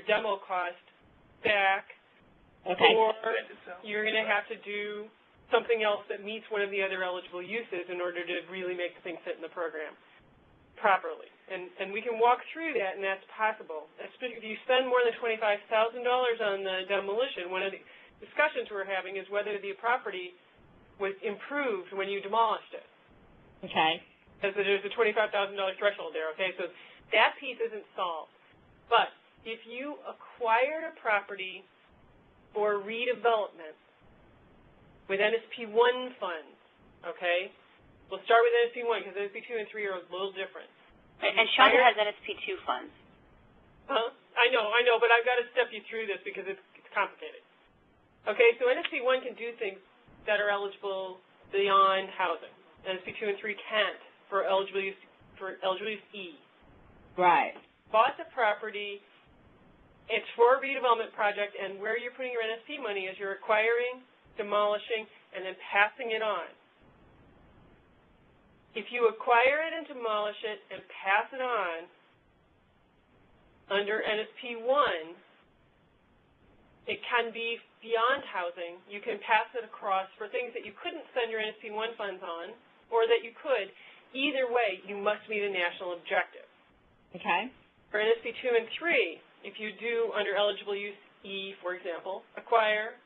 C: demo cost back,
K: okay.
C: Or you're going to have to do something else that meets one of the other eligible uses in order to really make the thing fit in the program properly. And we can walk through that, and that's possible. If you spend more than $25,000 on the demolition, one of the discussions we're having is whether the property was improved when you demolished it.
K: Okay.
C: Because there's a $25,000 threshold there, okay? So that piece isn't solved. But if you acquired a property for redevelopment with NSP1 funds, okay? We'll start with NSP1 because NSP2 and 3 are a little different.
B: And Shanta has NSP2 funds.
C: Huh? I know, but I've got to step you through this because it's complicated. Okay, so NSP1 can do things that are eligible beyond housing. NSP2 and 3 can't for eligible use E.
K: Right.
C: Bought the property, it's for a redevelopment project, and where you're putting your NSP money is you're acquiring, demolishing, and then passing it on. If you acquire it and demolish it and pass it on under NSP1, it can be beyond housing. You can pass it across for things that you couldn't spend your NSP1 funds on, or that you could. Either way, you must meet a national objective.
K: Okay.
C: For NSP2 and 3, if you do under eligible use E, for example, acquire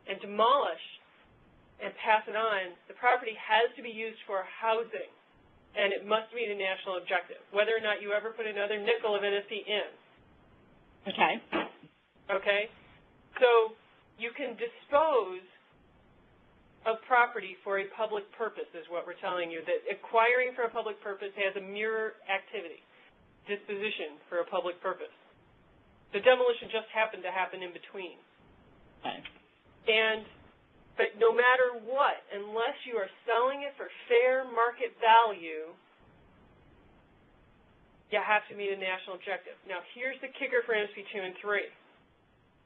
C: and demolish and pass it on, the property has to be used for housing, and it must meet a national objective, whether or not you ever put another nickel of NSP in.
K: Okay.
C: Okay? So you can dispose of property for a public purpose is what we're telling you, that acquiring for a public purpose has a mirror activity, disposition for a public purpose. The demolition just happened to happen in between.
K: Okay.
C: But no matter what, unless you are selling it for fair market value, you have to meet a national objective. Now, here's the kicker for NSP2 and 3.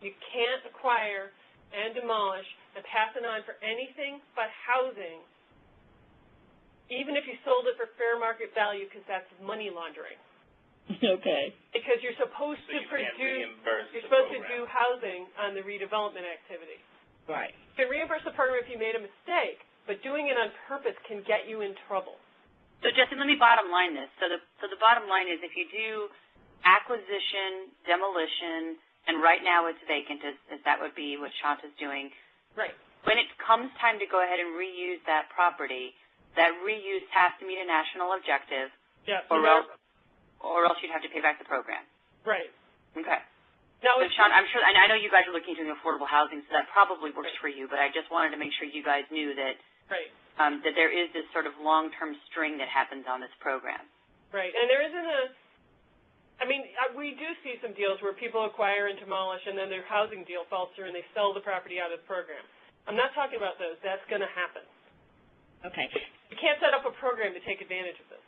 C: You can't acquire and demolish and pass it on for anything but housing, even if you sold it for fair market value, because that's money laundering.
K: Okay.
C: Because you're supposed to do housing on the redevelopment activity.
K: Right.
C: You can reimburse the program if you made a mistake, but doing it on purpose can get you in trouble.
B: So, Justin, let me bottom line this. So the bottom line is if you do acquisition, demolition, and right now it's vacant, as that would be what Shanta's doing.
C: Right.
B: When it comes time to go ahead and reuse that property, that reuse has to meet a national objective.
C: Yeah.
B: Or else you'd have to pay back the program.
C: Right.
B: Okay.
C: Now,
B: so, Sean, I'm sure, and I know you guys are looking into affordable housing, so that probably works for you, but I just wanted to make sure you guys knew that that there is this sort of long-term string that happens on this program.
C: Right. And there isn't we do see some deals where people acquire and demolish, and then their housing deal falls through and they sell the property out of the program. I'm not talking about those. That's going to happen.
K: Okay.
C: You can't set up a program to take advantage of this.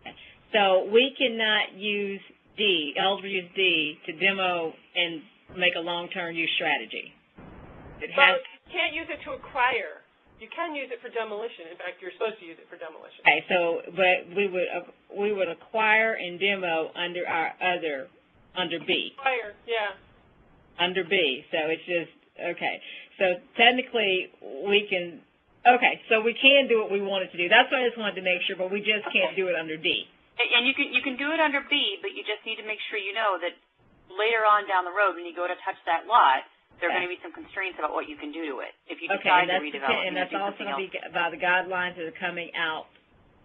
K: Okay. So we cannot use D, eligible use D, to demo and make a long-term use strategy.
C: You can't use it to acquire. You can use it for demolition. In fact, you're supposed to use it for demolition.
K: Okay, so, but we would acquire and demo under under B.
C: Acquire, yeah.
K: Under B, so it's just, okay. So technically, so we can do what we wanted to do. That's what I just wanted to make sure, but we just can't do it under D.
B: And you can do it under B, but you just need to make sure you know that later on down the road when you go to touch that lot, there are going to be some constraints about what you can do to it if you decide to redevelop.
K: And that's also going to be by the guidelines that are coming out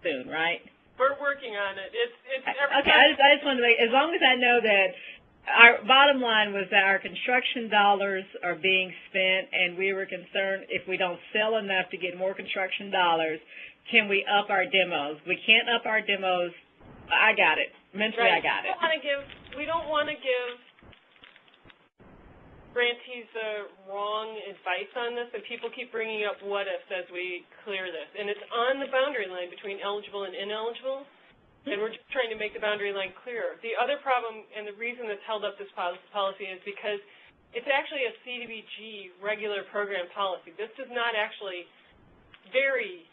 K: soon, right?
C: We're working on it. It's
K: okay. I just wanted to make, as long as I know that our bottom line was that our construction dollars are being spent, and we were concerned if we don't sell enough to get more construction dollars, can we up our demos? We can't up our demos. I got it. Mentally,
C: right.
K: I got it.
C: We don't want to give grantees the wrong advice on this, and people keep bringing up what-ifs as we clear this. And it's on the boundary line between eligible and ineligible, and we're just trying to make the boundary line clearer. The other problem, and the reason that's held up this policy, is because it's actually a CDBG regular program policy. This does not actually vary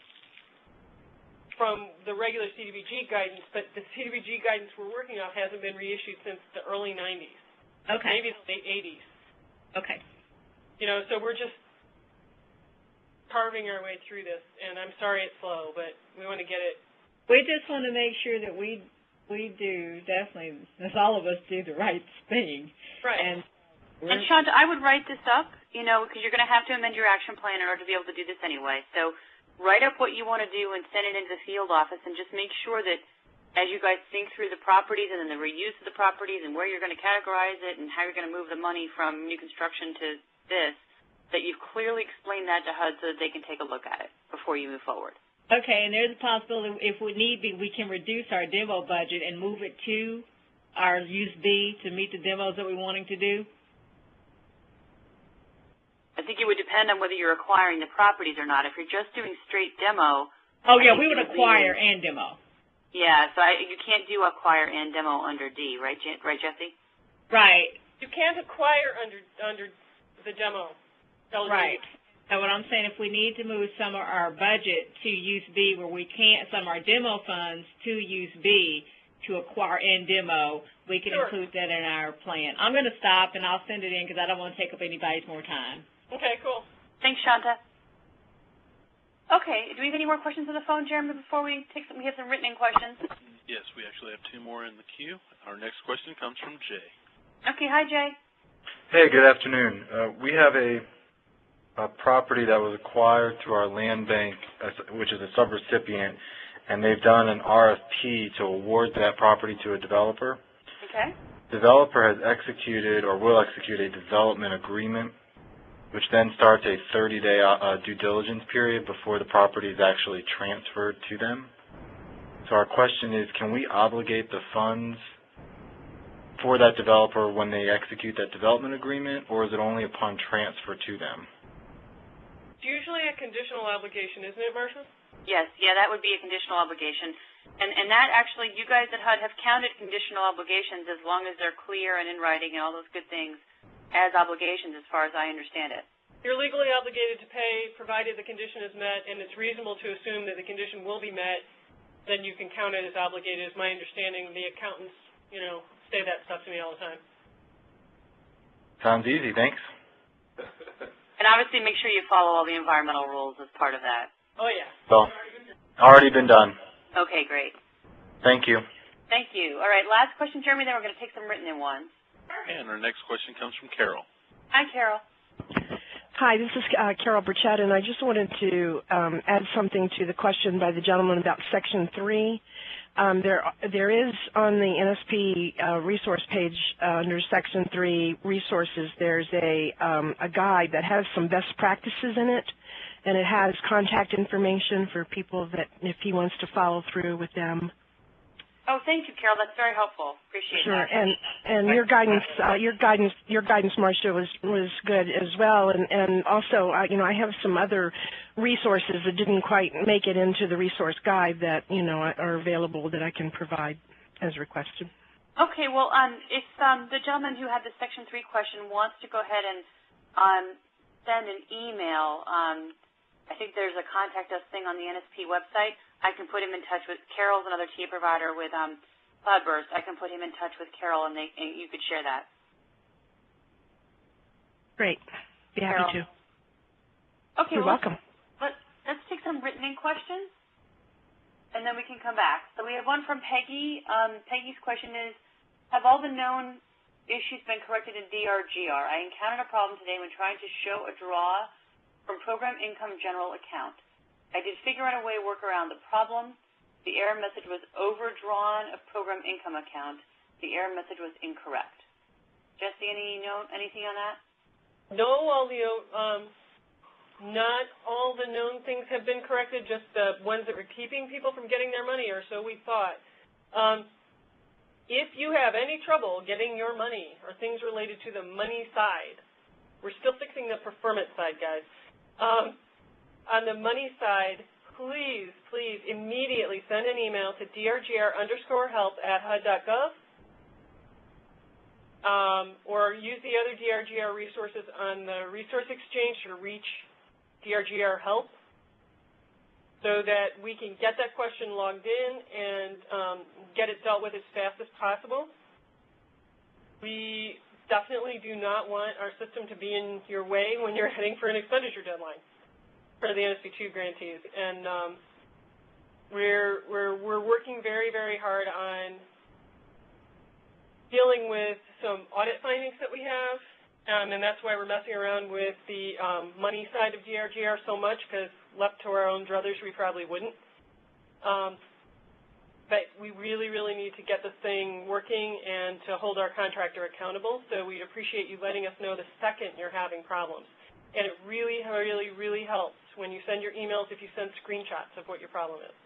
C: from the regular CDBG guidance, but the CDBG guidance we're working off hasn't been reissued since the early 90s.
K: Okay.
C: Maybe the late 80s.
K: Okay.
C: You know, so we're just carving our way through this, and I'm sorry it's slow, but we want to get it.
K: We just want to make sure that we do, definitely, as all of us do, the right thing.
C: Right.
B: And Shanta, I would write this up, you know, because you're going to have to amend your action plan in order to be able to do this anyway. So write up what you want to do and send it into the field office, and just make sure that as you guys think through the properties and then the reuse of the properties and where you're going to categorize it and how you're going to move the money from new construction to this, that you've clearly explained that to HUD so that they can take a look at it before you move forward.
K: Okay, and there's a possibility, if we need be, we can reduce our demo budget and move it to our use B to meet the demos that we're wanting to do?
B: I think it would depend on whether you're acquiring the properties or not. If you're just doing straight demo.
K: Oh, yeah, we would acquire and demo.
B: Yeah, so you can't do acquire and demo under D, right, Jesse?
K: Right.
C: You can't acquire under the demo.
K: Right. So what I'm saying, if we need to move some of our budget to use B where we can't, some of our demo funds to use B to acquire and demo, we can include that in our plan. I'm going to stop, and I'll send it in because I don't want to take up anybody's more time.
C: Okay, cool.
B: Thanks, Shanta. Okay, do we have any more questions on the phone, Jeremy, before we take some, we have some written-in questions?
A: Yes, we actually have two more in the queue. Our next question comes from Jay.
B: Okay, hi, Jay.
L: Hey, good afternoon. We have a property that was acquired through our land bank, which is a subrecipient, and they've done an RFP to award that property to a developer.
B: Okay.
L: Developer has executed or will execute a development agreement, which then starts a 30-day due diligence period before the property is actually transferred to them. So our question is, can we obligate the funds for that developer when they execute that development agreement, or is it only upon transfer to them?
C: It's usually a conditional obligation, isn't it, Marcia?
B: Yes, yeah, that would be a conditional obligation. And that actually, you guys at HUD have counted conditional obligations as long as they're clear and in writing and all those good things as obligations as far as I understand it.
C: You're legally obligated to pay provided the condition is met, and it's reasonable to assume that the condition will be met, then you can count it as obligated, is my understanding. The accountants, you know, say that stuff to me all the time.
L: Sounds easy, thanks.
B: And obviously make sure you follow all the environmental rules as part of that.
C: Oh, yeah.
L: So, already been done.
B: Okay, great.
L: Thank you.
B: Thank you. All right, last question, Jeremy, then we're going to take some written-in ones.
A: And our next question comes from Carol.
B: Hi, Carol.
M: Hi, this is Carol Burchett, and I just wanted to add something to the question by the gentleman about Section 3. There is on the NSP resource page under Section 3 resources, there's a guide that has some best practices in it, and it has contact information for people that if he wants to follow through with them.
B: Oh, thank you, Carol. That's very helpful. Appreciate
M: that. Sure, and your guidance, Marcia, was good as well. And also, you know, I have some other resources that didn't quite make it into the resource guide that are available that I can provide as requested.
B: Okay. Well, if the gentleman who had the Section 3 question wants to go ahead and send an email I think there's a contact us thing on the NSP website. I can put him in touch with Carol's another TA provider with Cloudburst. I can put him in touch with Carol, and you could share that.
M: Great. Be happy to.
B: Okay.
M: You're welcome.
B: Let's take some written-in questions, and then we can come back. So we have one from Peggy. Peggy's question is, have all the known issues been corrected in DRGR? I encountered a problem today when trying to show a draw from Program Income General Account. I did figure out a way to work around the problem. The error message was overdrawn of Program Income Account. The error message was incorrect. Jesse, anything on that?
C: No, not all the known things have been corrected, just the ones that were keeping people from getting their money, or so we thought. If you have any trouble getting your money or things related to the money side, we're still fixing the performance side, guys. On the money side, please immediately send an email to drgr_help@hud.gov, or use the other DRGR resources on the resource exchange to reach DRGR help, so that we can get that question logged in and get it dealt with as fast as possible. We definitely do not want our system to be in your way when you're heading for an expenditure deadline for the NSP2 grantees. And we're working very, very hard on dealing with some audit findings that we have, and that's why we're messing around with the money side of DRGR so much, because left to our own druthers, we probably wouldn't. But we really, really need to get this thing working and to hold our contractor accountable, so we'd appreciate you letting us know the second you're having problems. And it really, really, really helps when you send your emails if you send screenshots of what your problem is.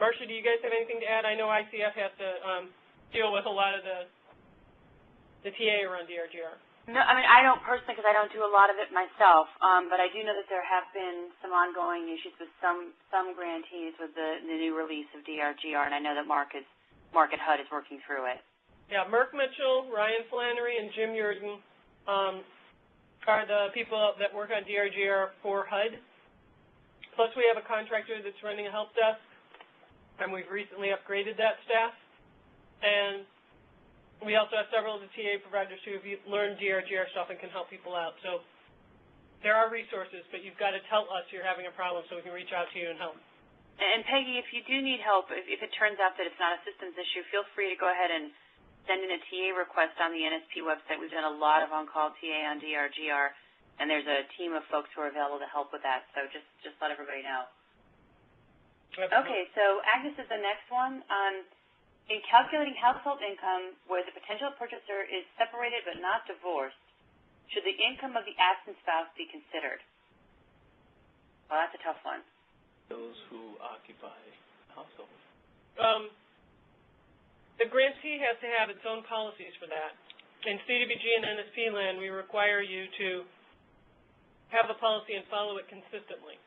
C: Marcia, do you guys have anything to add? I know ICF has to deal with a lot of the TA around DRGR.
B: No, I mean, I don't personally, because I don't do a lot of it myself, but I do know that there have been some ongoing issues with some grantees with the new release of DRGR, and I know that Mark at HUD is working through it.
C: Yeah, Mark Mitchell, Ryan Flannery, and Jim Yurden are the people that work on DRGR for HUD. Plus, we have a contractor that's running a help desk, and we've recently upgraded that staff. And we also have several of the TA providers who have learned DRGR stuff and can help people out. So there are resources, but you've got to tell us you're having a problem so we can reach out to you and help.
B: And Peggy, if you do need help, if it turns out that it's not a systems issue, feel free to go ahead and send in a TA request on the NSP website. We've done a lot of on-call TA on DRGR, and there's a team of folks who are available to help with that. So just let everybody know. Okay, so Agnes is the next one. In calculating household income where the potential purchaser is separated but not divorced, should the income of the absent spouse be considered? Well, that's a tough one.
H: Those who occupy the household.
C: The grantee has to have its own policies for that. In CDBG and NSP land, we require you to have a policy and follow it consistently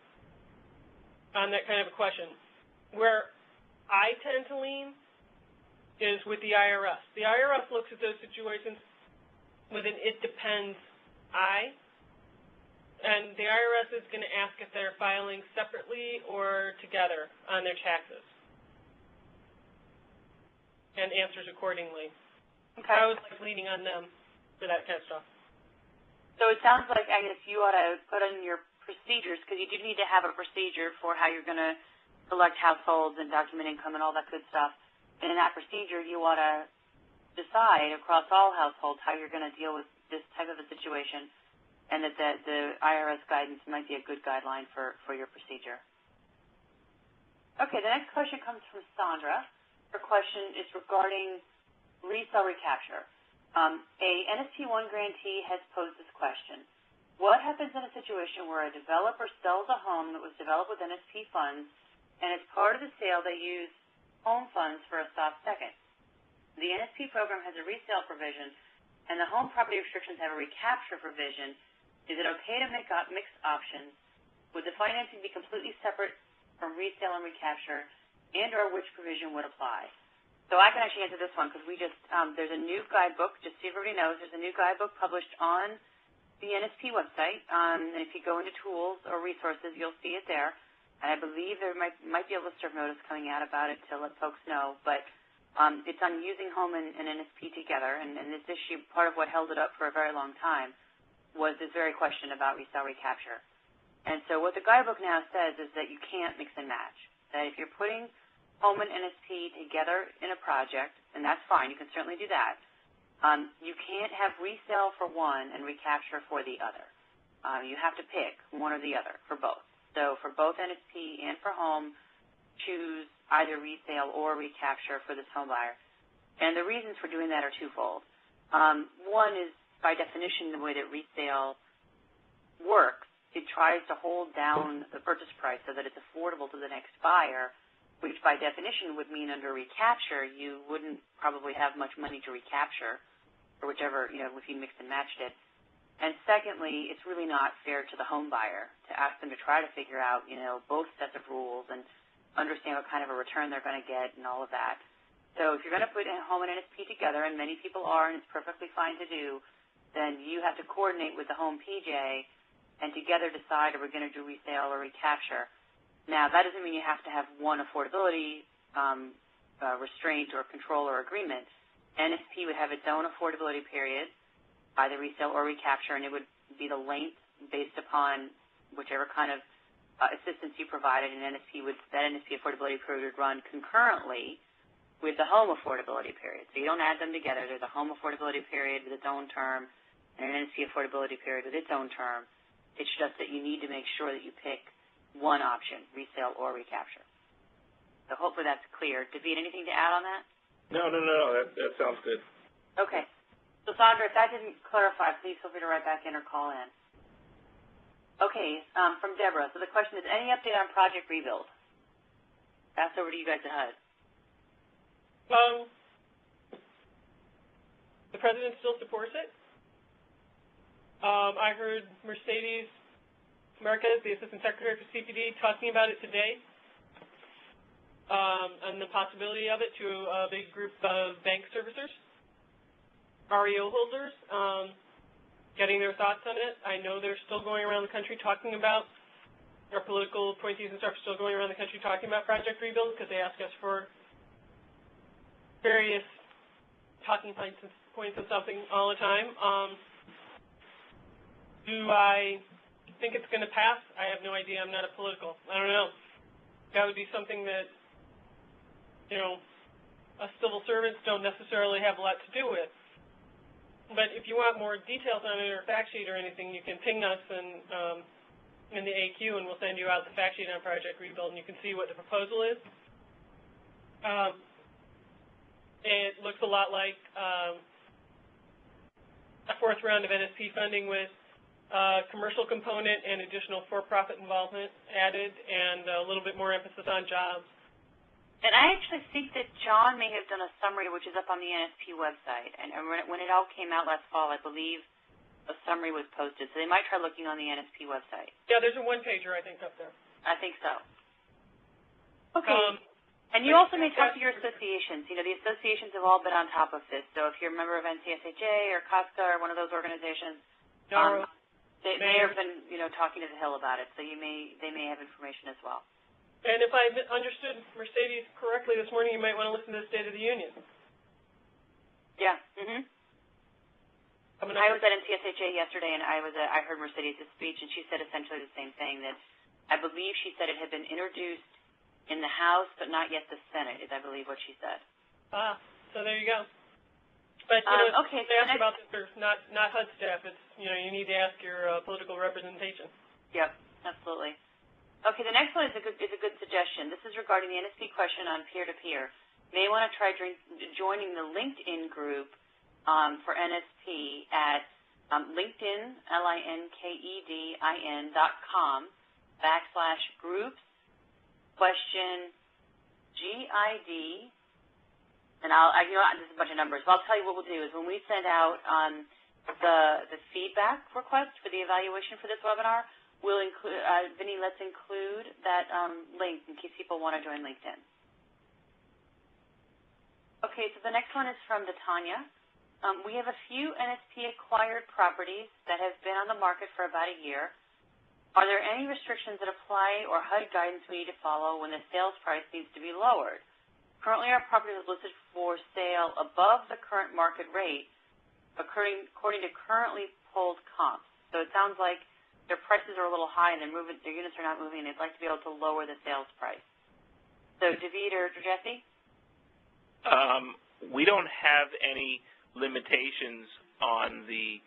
C: on that kind of a question. Where I tend to lean is with the IRS. The IRS looks at those situations with an it depends and the IRS is going to ask if they're filing separately or together on their taxes and answers accordingly.
B: Okay.
C: I was leaning on them for that kind of stuff.
B: So it sounds like, Agnes, you ought to put in your procedures, because you do need to have a procedure for how you're going to select households and document income and all that good stuff. And in that procedure, you ought to decide across all households how you're going to deal with this type of a situation, and that the IRS guidance might be a good guideline for your procedure. Okay, the next question comes from Sandra. Her question is regarding resale recapture. A NSP1 grantee has posed this question. What happens in a situation where a developer sells a home that was developed with NSP funds, and as part of the sale they use home funds for a soft second? The NSP program has a resale provision, and the home property restrictions have a recapture provision. Is it okay to mix options? Would the financing be completely separate from resale and recapture, and or which provision would apply? So I can actually answer this one, because we just, there's a new guidebook, just so everybody knows, there's a new guidebook published on the NSP website, and if you go into tools or resources, you'll see it there. And I believe there might be a listserv notice coming out about it to let folks know, but it's on using home and NSP together, and this issue, part of what held it up for a very long time was this very question about resale recapture. And so what the guidebook now says is that you can't mix and match, that if you're putting home and NSP together in a project, and that's fine, you can certainly do that, you can't have resale for one and recapture for the other. You have to pick one or the other for both. So for both NSP and for home, choose either resale or recapture for this home buyer. And the reasons for doing that are twofold. One is, by definition, the way that resale works. It tries to hold down the purchase price so that it's affordable to the next buyer, which by definition would mean under recapture you wouldn't probably have much money to recapture, or whichever, if you mixed and matched it. And secondly, it's really not fair to the home buyer to ask them to try to figure out, both sets of rules and understand what kind of a return they're going to get and all of that. So if you're going to put home and NSP together, and many people are, and it's perfectly fine to do, then you have to coordinate with the home PJ and together decide, are we going to do resale or recapture? Now, that doesn't mean you have to have one affordability restraint or control or agreement. NSP would have its own affordability period, either resale or recapture, and it would be the length based upon whichever kind of assistance you provided, and that NSP affordability period would run concurrently with the home affordability period. So you don't add them together. There's a home affordability period with its own term and an NSP affordability period with its own term. It's just that you need to make sure that you pick one option, resale or recapture. So hopefully that's clear. David, anything to add on that?
D: No. That sounds good.
B: Okay. So, Sandra, if that didn't clarify, please feel free to write back in or call in. Okay, from Deborah. So the question is, any update on Project Rebuild? Pass over to you guys at HUD.
C: The President still supports it. I heard Mercedes Marquez, the Assistant Secretary for CPD, talking about it today, and the possibility of it to a big group of bank servicers, REO holders, getting their thoughts on it. I know they're still going around the country talking about, our political appointees and stuff are still going around the country talking about Project Rebuild because they ask us for various talking points of something all the time. Do I think it's going to pass? I have no idea. I'm not a political. I don't know. That would be something that, us civil servants don't necessarily have a lot to do with. But if you want more details on it or a fact sheet or anything, you can ping us in the AQ, and we'll send you out the fact sheet on Project Rebuild, and you can see what the proposal is. It looks a lot like a fourth round of NSP funding with commercial component and additional for-profit involvement added, and a little bit more emphasis on jobs.
B: And I actually think that John may have done a summary, which is up on the NSP website. And when it all came out last fall, I believe a summary was posted. So they might try looking on the NSP website.
C: Yeah, there's a one-pager, I think, up there.
B: I think so. Okay. And you also may talk to your associations. The associations have all been on top of this. So if you're a member of NCSHA or COSCA or one of those organizations, they have been, talking to the Hill about it. So they may have information as well.
C: And if I understood Mercedes correctly this morning, you might want to listen to the State of the Union.
B: Yeah. I was at NCSHA yesterday, and I heard Mercedes' speech, and she said essentially the same thing, that I believe she said it had been introduced in the House, but not yet the Senate, is I believe what she said.
C: So there you go. But,
B: okay,
C: they ask about this, there's not HUD staff. It's, you need to ask your political representation.
B: Yep, absolutely. Okay, the next one is a good suggestion. This is regarding the NSP question on peer-to-peer. You may want to try joining the LinkedIn group for NSP at LinkedIn, LinkedIn.com/groups /GID, and this is a bunch of numbers. But I'll tell you what we'll do is when we send out the feedback request for the evaluation for this webinar, we'll include, Vinny, let's include that link in case people want to join LinkedIn. Okay, so the next one is from Tanya. We have a few NSP-acquired properties that have been on the market for about a year. Are there any restrictions that apply or HUD guidance we need to follow when the sales price needs to be lowered? Currently, our property is listed for sale above the current market rate, according to currently pulled comps. So it sounds like their prices are a little high and their units are not moving, and they'd like to be able to lower the sales price. So, David or Jesse?
D: We don't have any limitations on the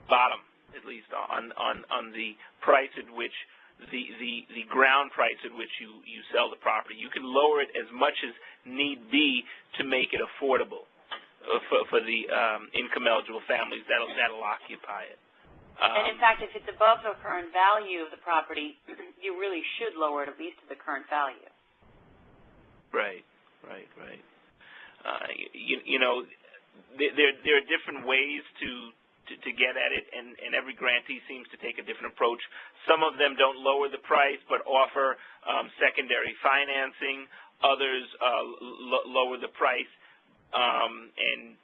D: bottom, at least on the price at which the ground price at which you sell the property. You can lower it as much as need be to make it affordable for the income-eligible families that'll occupy it.
B: And in fact, if it's above the current value of the property, you really should lower it at least to the current value.
D: Right. You know, there are different ways to get at it, and every grantee seems to take a different approach. Some of them don't lower the price but offer secondary financing. Others lower the price and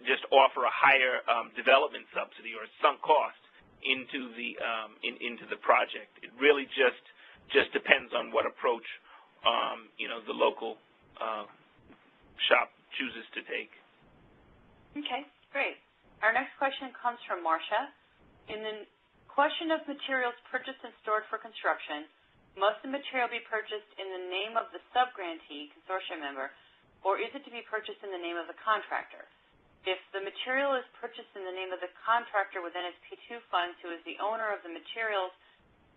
D: just offer a higher development subsidy or a sunk cost into the project. It really just depends on what approach the local shop chooses to take.
B: Okay, great. Our next question comes from Marcia. In the question of materials purchased and stored for construction, must the material be purchased in the name of the sub-grantee consortium member, or is it to be purchased in the name of the contractor? If the material is purchased in the name of the contractor with NSP2 funds who is the owner of the materials,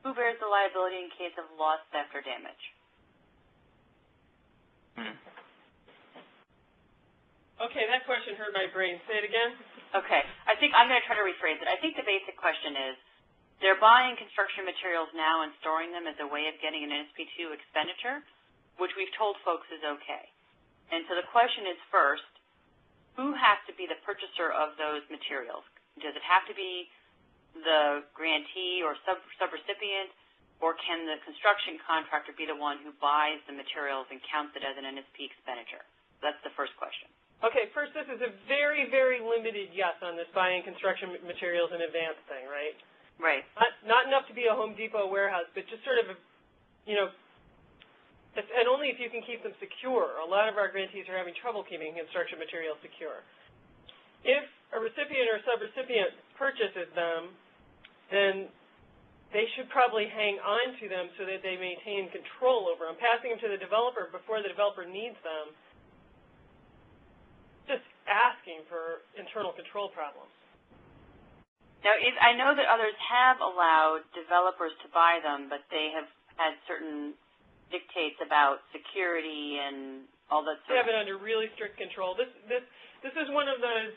B: who bears the liability in case of loss, theft, or damage?
C: Okay, that question hurt my brain. Say it again.
B: Okay. I think I'm going to try to rephrase it. I think the basic question is, they're buying construction materials now and storing them as a way of getting an NSP2 expenditure, which we've told folks is okay. And so the question is, first, who has to be the purchaser of those materials? Does it have to be the grantee or subrecipient, or can the construction contractor be the one who buys the materials and counts it as an NSP expenditure? That's the first question.
C: Okay, first, this is a very, very limited yes on this buying construction materials in advance thing, right?
B: Right.
C: Not enough to be a Home Depot warehouse, but just sort of, and only if you can keep them secure. A lot of our grantees are having trouble keeping construction materials secure. If a recipient or subrecipient purchases them, then they should probably hang on to them so that they maintain control over them. Passing them to the developer before the developer needs them, just asking for internal control problems.
B: Now, I know that others have allowed developers to buy them, but they have had certain dictates about security and all that sort of.
C: They have it under really strict control. This is one of those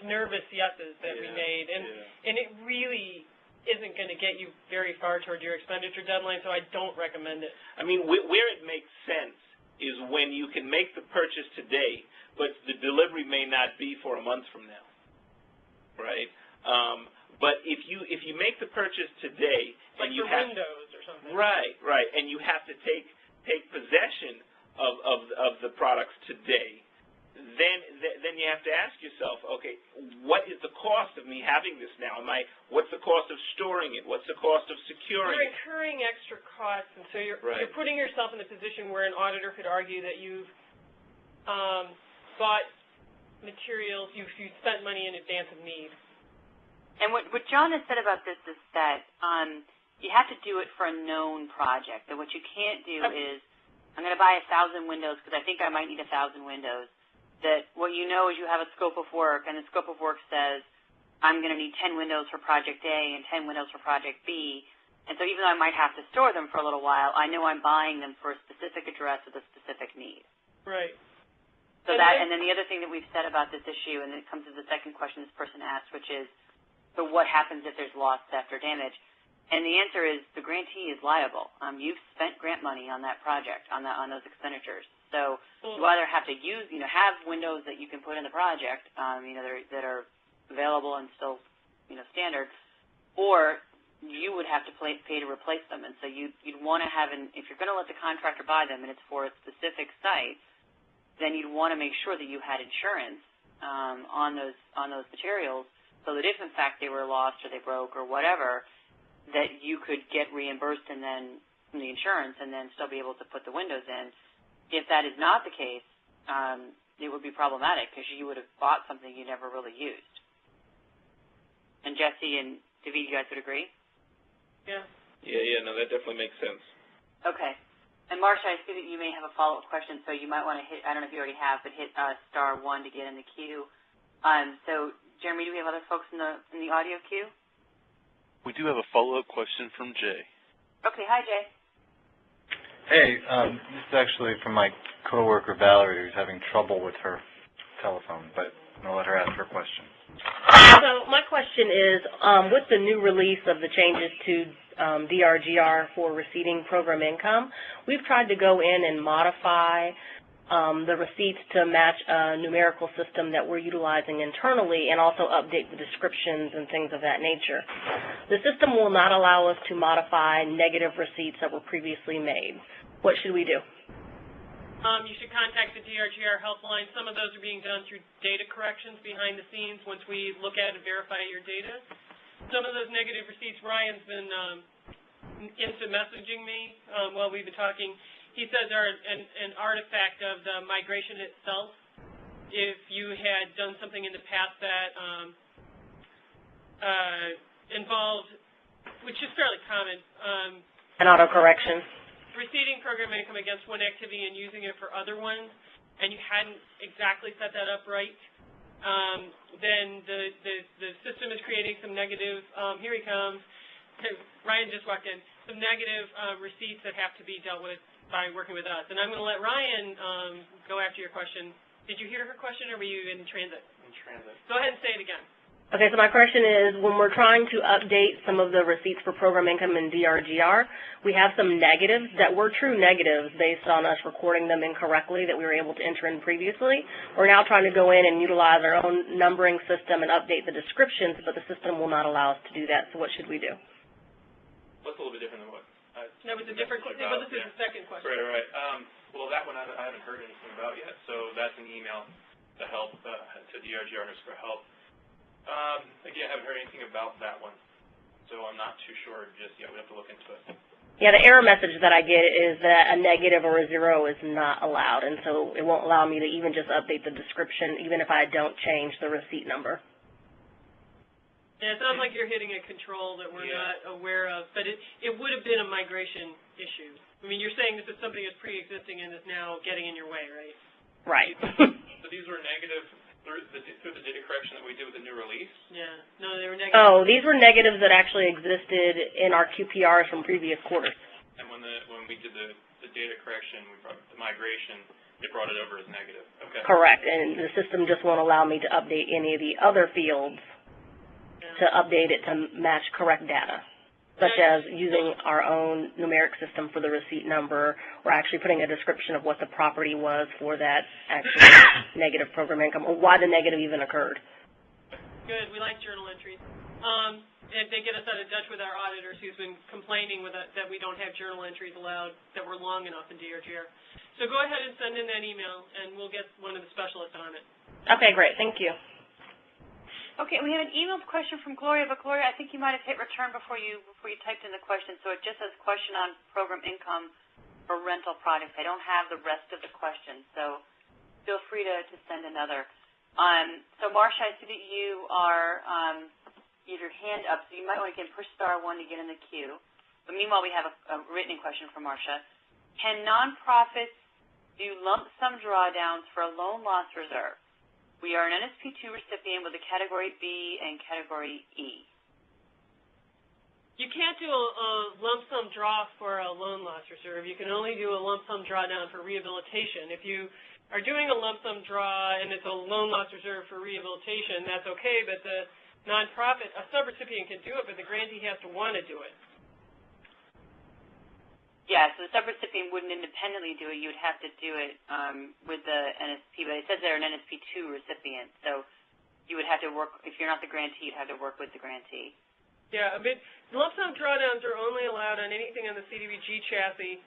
C: nervous yeses that we made, and it really isn't going to get you very far toward your expenditure deadline, so I don't recommend it.
D: I mean, where it makes sense is when you can make the purchase today, but the delivery may not be for a month from now, right? But if you make the purchase today,
C: like
D: and you
C: have windows or something,
D: right, and you have to take possession of the products today, then you have to ask yourself, okay, what is the cost of me having this now? What's the cost of storing it? What's the cost of securing it?
C: You're incurring extra costs, and so you're putting yourself in the position where an auditor could argue that you've bought materials, you've spent money in advance of need.
B: And what John has said about this is that you have to do it for a known project. And what you can't do is, I'm going to buy 1,000 windows because I think I might need 1,000 windows. That what you know is you have a scope of work, and the scope of work says, I'm going to need 10 windows for project A and 10 windows for project B. And so even though I might have to store them for a little while, I know I'm buying them for a specific address with a specific need.
C: Right.
B: So and then the other thing that we've said about this issue, and it comes to the second question this person asked, which is, so what happens if there's loss, theft, or damage? And the answer is the grantee is liable. You've spent grant money on that project, on those expenditures. So you either have to use, have windows that you can put in the project, that are available and still, standard, or you would have to pay to replace them. And so you'd want to have, if you're going to let the contractor buy them and it's for a specific site, then you'd want to make sure that you had insurance on those materials, so that if in fact they were lost or they broke or whatever, that you could get reimbursed and then from the insurance and then still be able to put the windows in. If that is not the case, it would be problematic because you would have bought something you never really used. And Jesse and David, you guys would agree?
D: Yeah. Yeah, no, that definitely makes sense.
B: Okay. And Marcia, I see that you may have a follow-up question, so you might want to hit, I don't know if you already have, but hit *1 to get in the queue. So, Jeremy, do we have other folks in the audio queue?
A: We do have a follow-up question from Jay.
B: Okay, hi, Jay.
L: Hey, this is actually from my coworker Valerie, who's having trouble with her telephone, but I'm going to let her ask her question.
N: So my question is, with the new release of the changes to DRGR for receiving program income, we've tried to go in and modify the receipts to match a numerical system that we're utilizing internally and also update the descriptions and things of that nature. The system will not allow us to modify negative receipts that were previously made. What should we do?
C: You should contact the DRGR helpline. Some of those are being done through data corrections behind the scenes once we look at and verify your data. Some of those negative receipts, Ryan's been instant messaging me while we've been talking. He says are an artifact of the migration itself. If you had done something in the past that involved, which is fairly common.
N: An autocorrection.
C: Receiving program income against one activity and using it for other ones, and you hadn't exactly set that up right, then the system is creating some negative, here he comes, Ryan just walked in, some negative receipts that have to be dealt with by working with us. And I'm going to let Ryan go after your question. Did you hear her question, or were you in transit?
I: In transit.
C: Go ahead and say it again.
N: Okay, so my question is, when we're trying to update some of the receipts for program income in DRGR, we have some negatives that were true negatives based on us recording them incorrectly that we were able to enter in previously. We're now trying to go in and utilize our own numbering system and update the descriptions, but the system will not allow us to do that, so what should we do?
I: What's a little bit different than what?
C: That was a different question. Well, this is the second question.
I: Right. Well, that one I haven't heard anything about yet, so that's an email to help, to DRGR for help. Again, I haven't heard anything about that one, so I'm not too sure just yet. We have to look into it.
N: Yeah, the error message that I get is that a negative or a 0 is not allowed, and so it won't allow me to even just update the description, even if I don't change the receipt number.
C: Yeah, it sounds like you're hitting a control that we're not aware of, but it would have been a migration issue. I mean, you're saying this is something that's pre-existing and is now getting in your way, right?
N: Right.
I: So these were negative through the data correction that we did with the new release?
C: Yeah. No, they were negative.
N: Oh, these were negatives that actually existed in our QPRs from previous quarters.
I: And when we did the data correction, we brought the migration, it brought it over as negative. Okay.
N: Correct, and the system just won't allow me to update any of the other fields to update it to match correct data, such as using our own numeric system for the receipt number, or actually putting a description of what the property was for that actual negative program income, or why the negative even occurred.
C: Good. We like journal entries. And they get us out of touch with our auditors who's been complaining that we don't have journal entries allowed that were long enough in DRGR. So go ahead and send in that email, and we'll get one of the specialists on it.
N: Okay, great. Thank you.
B: Okay, we have an emailed question from Gloria, but Gloria, I think you might have hit return before you typed in the question, so it just says question on program income for rental products. I don't have the rest of the question, so feel free to send another. So Marcia, I see that you are you have your hand up, so you might want to push *1 to get in the queue. But meanwhile, we have a written question from Marcia. Can nonprofits do lump sum drawdowns for a loan loss reserve? We are an NSP2 recipient with a Category B and Category E.
C: You can't do a lump sum draw for a loan loss reserve. You can only do a lump sum drawdown for rehabilitation. If you are doing a lump sum draw and it's a loan loss reserve for rehabilitation, that's okay, but the nonprofit, a subrecipient can do it, but the grantee has to want to do it.
B: Yeah, so the subrecipient wouldn't independently do it. You would have to do it with the NSP, but it says they're an NSP2 recipient, so you would have to work, if you're not the grantee, you'd have to work with the grantee.
C: Yeah, but lump sum drawdowns are only allowed on anything on the CDBG chassis,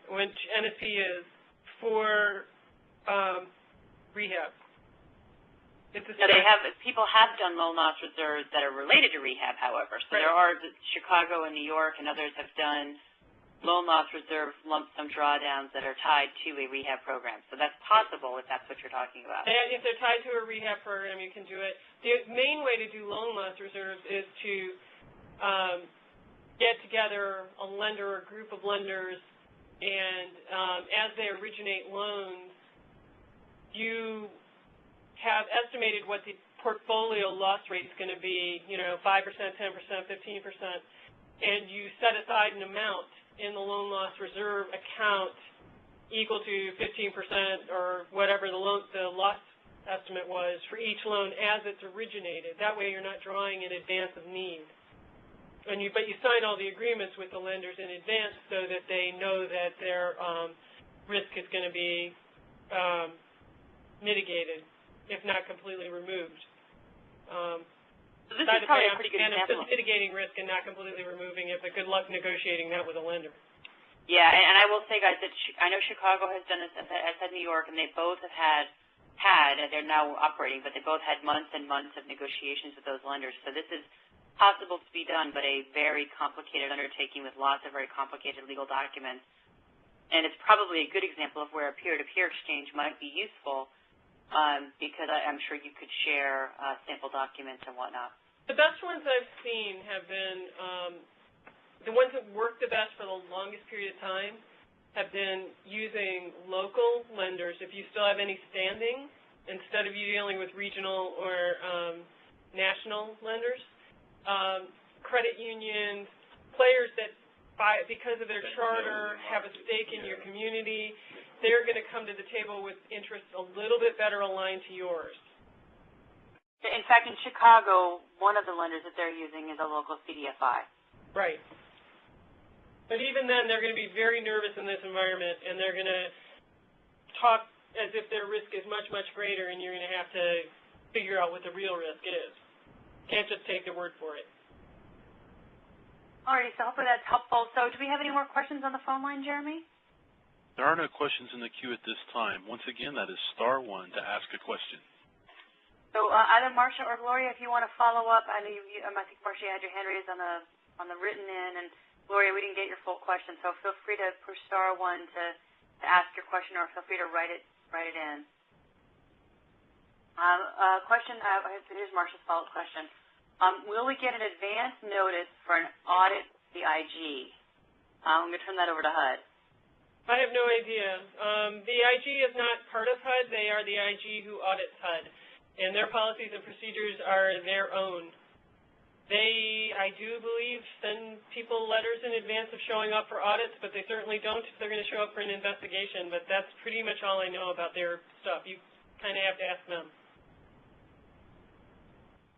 C: which NSP is, for rehab.
B: No, people have done loan loss reserves that are related to rehab, however. So there are, Chicago and New York and others have done loan loss reserve lump sum drawdowns that are tied to a rehab program. So that's possible if that's what you're talking about.
C: And if they're tied to a rehab program, you can do it. The main way to do loan loss reserves is to get together a lender or a group of lenders, and as they originate loans, you have estimated what the portfolio loss rate is going to be, 5%, 10%, 15%, and you set aside an amount in the loan loss reserve account equal to 15% or whatever the loss estimate was for each loan as it's originated. That way you're not drawing in advance of need. But you sign all the agreements with the lenders in advance so that they know that their risk is going to be mitigated, if not completely removed.
B: So this is probably a pretty good example.
C: Just mitigating risk and not completely removing it, but good luck negotiating that with a lender.
B: Yeah, and I will say, guys, that I know Chicago has done this, as has New York, and they both have had, they're now operating, but they both had months and months of negotiations with those lenders. So this is possible to be done, but a very complicated undertaking with lots of very complicated legal documents. And it's probably a good example of where a peer-to-peer exchange might be useful, because I'm sure you could share sample documents and whatnot.
C: The best ones I've seen have been, the ones that work the best for the longest period of time have been using local lenders, if you still have any standing, instead of you dealing with regional or national lenders. Credit unions, players that, because of their charter, have a stake in your community, they're going to come to the table with interests a little bit better aligned to yours.
B: In fact, in Chicago, one of the lenders that they're using is a local CDFI.
C: Right. But even then, they're going to be very nervous in this environment, and they're going to talk as if their risk is much, much greater, and you're going to have to figure out what the real risk is. Can't just take their word for it.
B: All right, so hopefully that's helpful. So do we have any more questions on the phone line, Jeremy?
A: There are no questions in the queue at this time. Once again, that is *1 to ask a question.
B: So either Marcia or Gloria, if you want to follow up, I know I think Marcia had your hand raised on the written in, and Gloria, we didn't get your full question, so feel free to push *1 to ask your question, or feel free to write it in. Question. Here's Marcia's follow-up question. Will we get an advance notice for an audit the IG? I'm going to turn that over to HUD.
C: I have no idea. The IG is not part of HUD. They are the IG who audits HUD, and their policies and procedures are their own. They, I do believe, send people letters in advance of showing up for audits, but they certainly don't if they're going to show up for an investigation. But that's pretty much all I know about their stuff. You kind of have to ask them.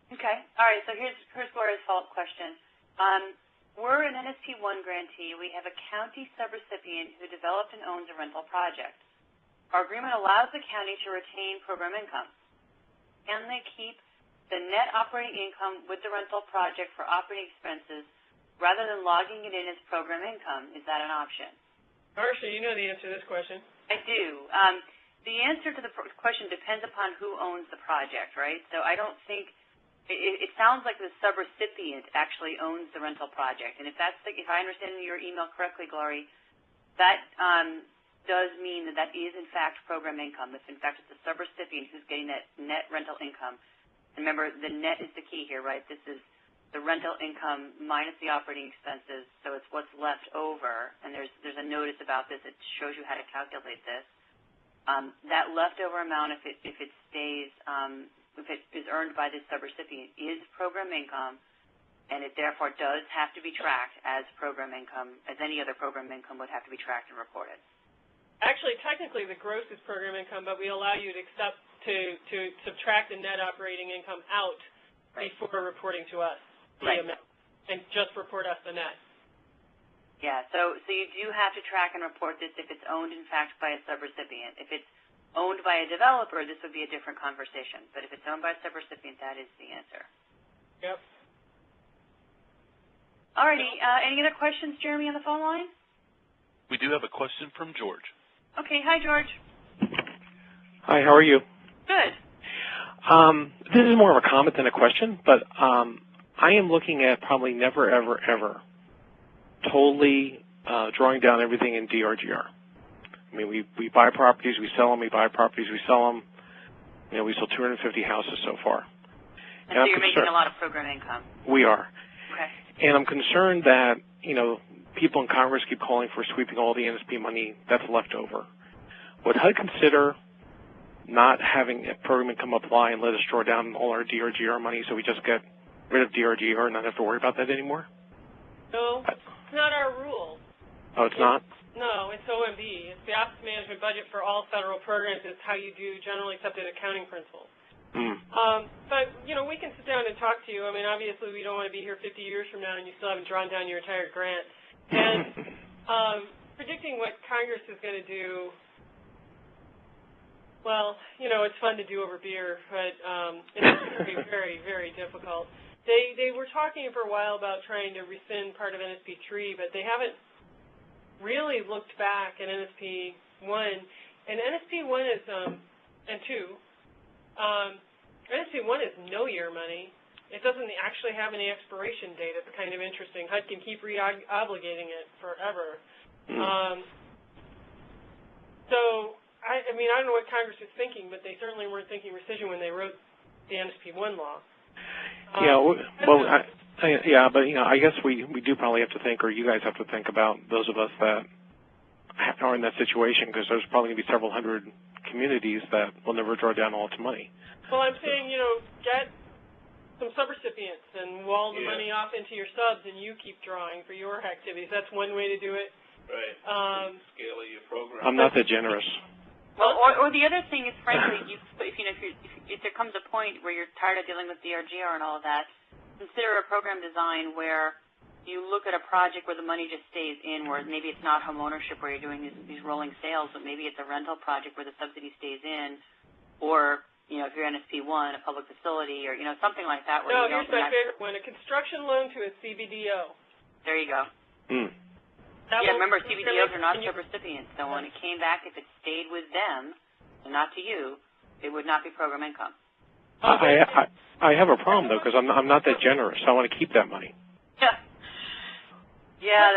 B: Okay. All right. So here's Gloria's follow-up question. We're an NSP1 grantee. We have a county subrecipient who developed and owns a rental project. Our agreement allows the county to retain program income. Can they keep the net operating income with the rental project for operating expenses rather than logging it in as program income? Is that an option?
C: Marcia, you know the answer to this question.
B: I do. The answer to the question depends upon who owns the project, right? So I don't think it sounds like the subrecipient actually owns the rental project, and if I understand your email correctly, Glory, that does mean that is in fact program income. If in fact it's the subrecipient who's getting that net rental income, and remember the net is the key here, right? This is the rental income minus the operating expenses, so it's what's left over, and there's a notice about this. It shows you how to calculate this. That leftover amount, if it stays. If it is earned by this subrecipient, is program income, and it therefore does have to be tracked as program income, as any other program income would have to be tracked and reported.
C: Actually, technically, the gross is program income, but we allow you to subtract the net operating income out before reporting to us, and just report us the net.
B: Yeah, so you do have to track and report this if it's owned, in fact, by a subrecipient. If it's owned by a developer, this would be a different conversation. But if it's owned by a subrecipient, that is the answer.
C: Yep.
B: All righty. Any other questions, Jeremy, on the phone line?
A: We do have a question from George.
B: Okay. Hi, George.
J: Hi, how are you?
B: Good.
O: This is more of a comment than a question, but I am looking at probably never, ever, ever totally drawing down everything in DRGR. I mean, we buy properties, we sell them, we buy properties, we sell them. You know, we sold 250 houses so far.
B: And so you're making a lot of program income.
O: We are.
B: Okay.
O: And I'm concerned that, you know, people in Congress keep calling for sweeping all the NSP money that's left over. Would HUD consider not having a program income apply and let us draw down all our DRGR money so we just get rid of DRGR and not have to worry about that anymore?
C: No, it's not our rule.
O: Oh, it's not?
C: No, it's OMB. It's the Office of Management Budget for all federal programs. It's how you do generally accepted accounting principles. But, you know, we can sit down and talk to you. I mean, obviously we don't want to be here 50 years from now and you still haven't drawn down your entire grant. And predicting what Congress is going to do, well, you know, it's fun to do over beer, but it's going to be very, very difficult. They were talking for a while about trying to rescind part of NSP 3, but they haven't really looked back at NSP 1. And NSP 1 is, and 2, NSP 1 is no-year money. It doesn't actually have any expiration date. It's kind of interesting. HUD can keep re-obligating it forever. So, I mean, I don't know what Congress is thinking, but they certainly weren't thinking rescission when they wrote the NSP 1 law.
O: Yeah, well, yeah, but, you know, I guess we do probably have to think, or you guys have to think about those of us that are in that situation, because there's probably going to be several hundred communities that will never draw down all its money.
C: Well, I'm saying, you know, get some subrecipients and wall the money off into your subs, and you keep drawing for your activities. That's one way to do it.
D: Right. Scale of your program.
O: I'm not that generous.
B: Well, or the other thing is, frankly, if there comes a point where you're tired of dealing with DRGR and all of that, consider a program design where you look at a project where the money just stays in, where maybe it's not home ownership where you're doing these rolling sales, but maybe it's a rental project where the subsidy stays in, or, you know, if you're NSP 1, a public facility, or, you know, something like that. Where
C: no, here's my favorite one, a construction loan to a CBDO.
B: There you go. Yeah, remember, CBDOs are not subrecipients, so when it came back, if it stayed with them and not to you, it would not be program income.
O: I have a problem, though, because I'm not that generous. I want to keep that money.
B: Yeah,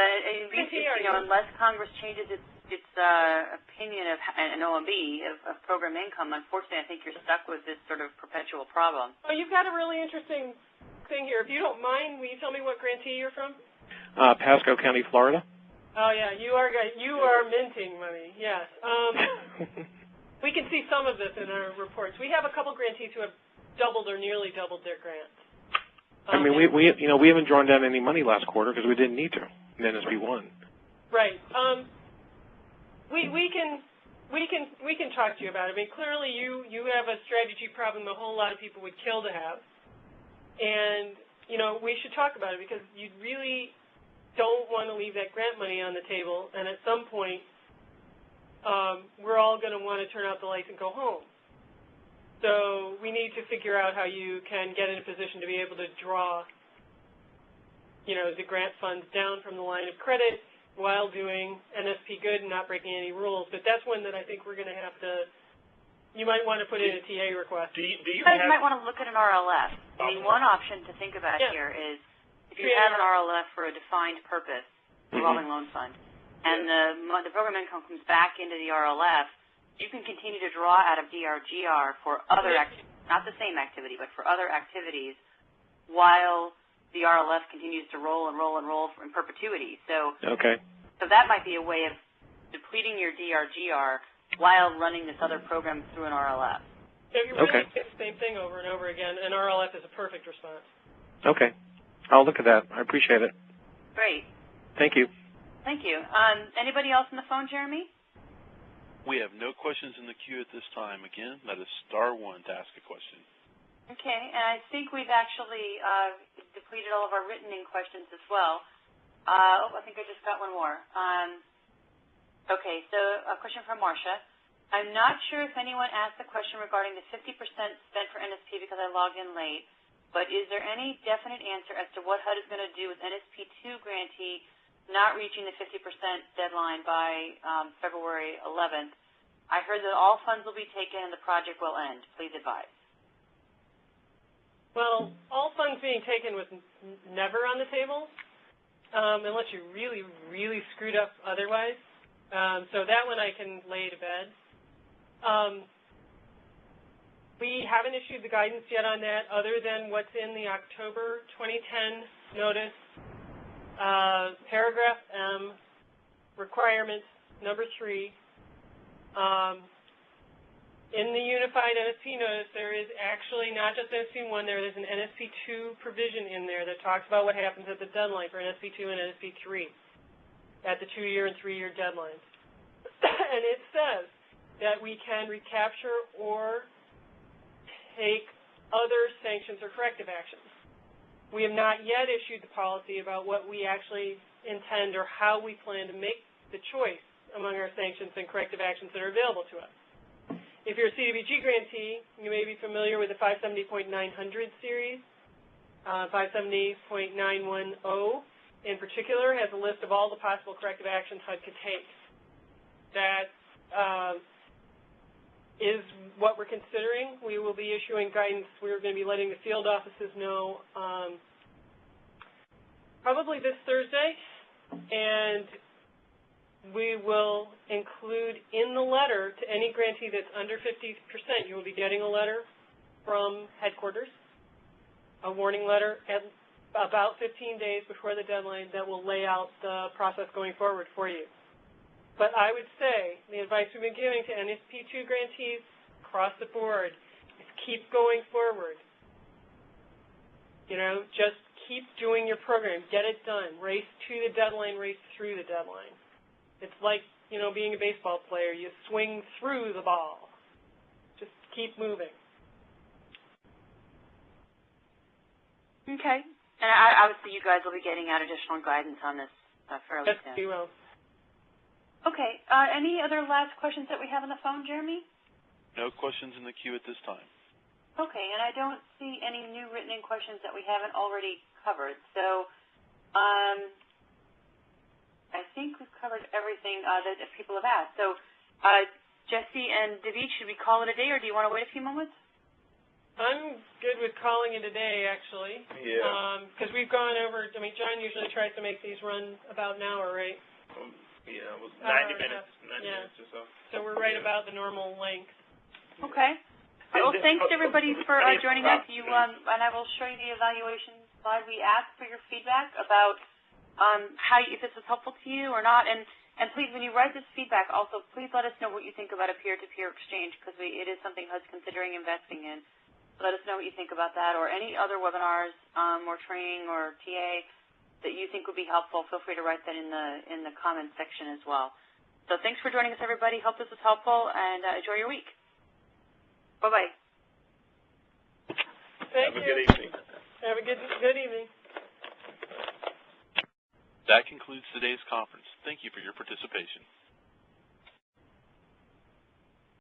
B: you know, unless Congress changes its opinion of an OMB of program income, unfortunately, I think you're stuck with this sort of perpetual problem.
C: Oh, you've got a really interesting thing here. If you don't mind, will you tell me what grantee you're from?
O: Pasco County, Florida.
C: Oh, yeah, you are minting money, yes. We can see some of this in our reports. We have a couple grantees who have doubled or nearly doubled their grants.
O: I mean, we haven't drawn down any money last quarter because we didn't need to in NSP 1.
C: Right. We can talk to you about it. I mean, clearly you have a strategy problem a whole lot of people would kill to have, and you know we should talk about it because you really don't want to leave that grant money on the table, and at some point we're all going to want to turn out the lights and go home. So we need to figure out how you can get in a position to be able to draw, you know, the grant funds down from the line of credit while doing NSP good and not breaking any rules. But that's one that I think we're going to have to, you might want to put in a TA request.
B: You guys might want to look at an RLF. I mean, one option to think about here is if you have an RLF for a defined purpose, revolving loan fund, and the program income comes back into the RLF, you can continue to draw out of DRGR for other not the same activity, but for other activities while the RLF continues to roll and roll and roll in perpetuity. So that might be a way of depleting your DRGR while running this other program through an RLF.
C: So you really get the same thing over and over again, and RLF is a perfect response.
O: Okay. I'll look at that. I appreciate it.
B: Great.
O: Thank you.
B: Thank you. Anybody else on the phone, Jeremy?
A: We have no questions in the queue at this time. Again, that is *1 to ask a question.
B: Okay, and I think we've actually depleted all of our written-in questions as well. I think I just got one more. Okay, so a question from Marcia. I'm not sure if anyone asked the question regarding the 50% spent for NSP because I logged in late, but is there any definite answer as to what HUD is going to do with NSP 2 grantee not reaching the 50% deadline by February 11th? I heard that all funds will be taken and the project will end. Please advise.
C: Well, all funds being taken was never on the table, unless you really, really screwed up otherwise. So that one I can lay to bed. We haven't issued the guidance yet on that other than what's in the October 2010 notice, paragraph M, requirement number 3. In the Unified NSP notice, there is actually not just NSP1, there is an NSP2 provision in there that talks about what happens at the deadline for NSP2 and NSP3 at the 2-year and 3-year deadlines. And it says that we can recapture or take other sanctions or corrective actions. We have not yet issued the policy about what we actually intend or how we plan to make the choice among our sanctions and corrective actions that are available to us. If you're a CDBG grantee, you may be familiar with the 570.900 series. 570.910 in particular has a list of all the possible corrective actions HUD could take. That is what we're considering. We will be issuing guidance. We're going to be letting the field offices know probably this Thursday, and we will include in the letter to any grantee that's under 50%, you will be getting a letter from headquarters, a warning letter at about 15 days before the deadline that will lay out the process going forward for you. But I would say the advice we've been giving to NSP2 grantees across the board is keep going forward. You know, just keep doing your program. Get it done. Race to the deadline, race through the deadline. It's like, you know, being a baseball player. You swing through the ball. Just keep moving.
B: Okay. And obviously you guys will be getting out additional guidance on this fairly soon.
C: Yes, we will.
B: Okay. Any other last questions that we have on the phone, Jeremy?
A: No questions in the queue at this time.
B: Okay. And I don't see any new written-in questions that we haven't already covered. So I think we've covered everything that people have asked. So, Jesse and David, should we call it a day, or do you want to wait a few moments?
C: I'm good with calling it a day, actually.
D: Yeah.
C: Because we've gone over, I mean, John usually tries to make these run about an hour, right?
D: Yeah, it was 90 minutes, 90 minutes or so.
C: So we're right about the normal length.
B: Okay. Well, thanks everybody for joining us. And I will show you the evaluation slide. We asked for your feedback about if this was helpful to you or not, and please, when you write this feedback, also please let us know what you think about a peer-to-peer exchange, because it is something HUD's considering investing in. So let us know what you think about that, or any other webinars or training or TA that you think would be helpful. Feel free to write that in the comments section as well. So thanks for joining us, everybody. Hope this was helpful, and enjoy your week. Bye-bye.
C: Thank you.
D: Have a good evening.
C: Have a good evening.
A: That concludes today's conference. Thank you for your participation.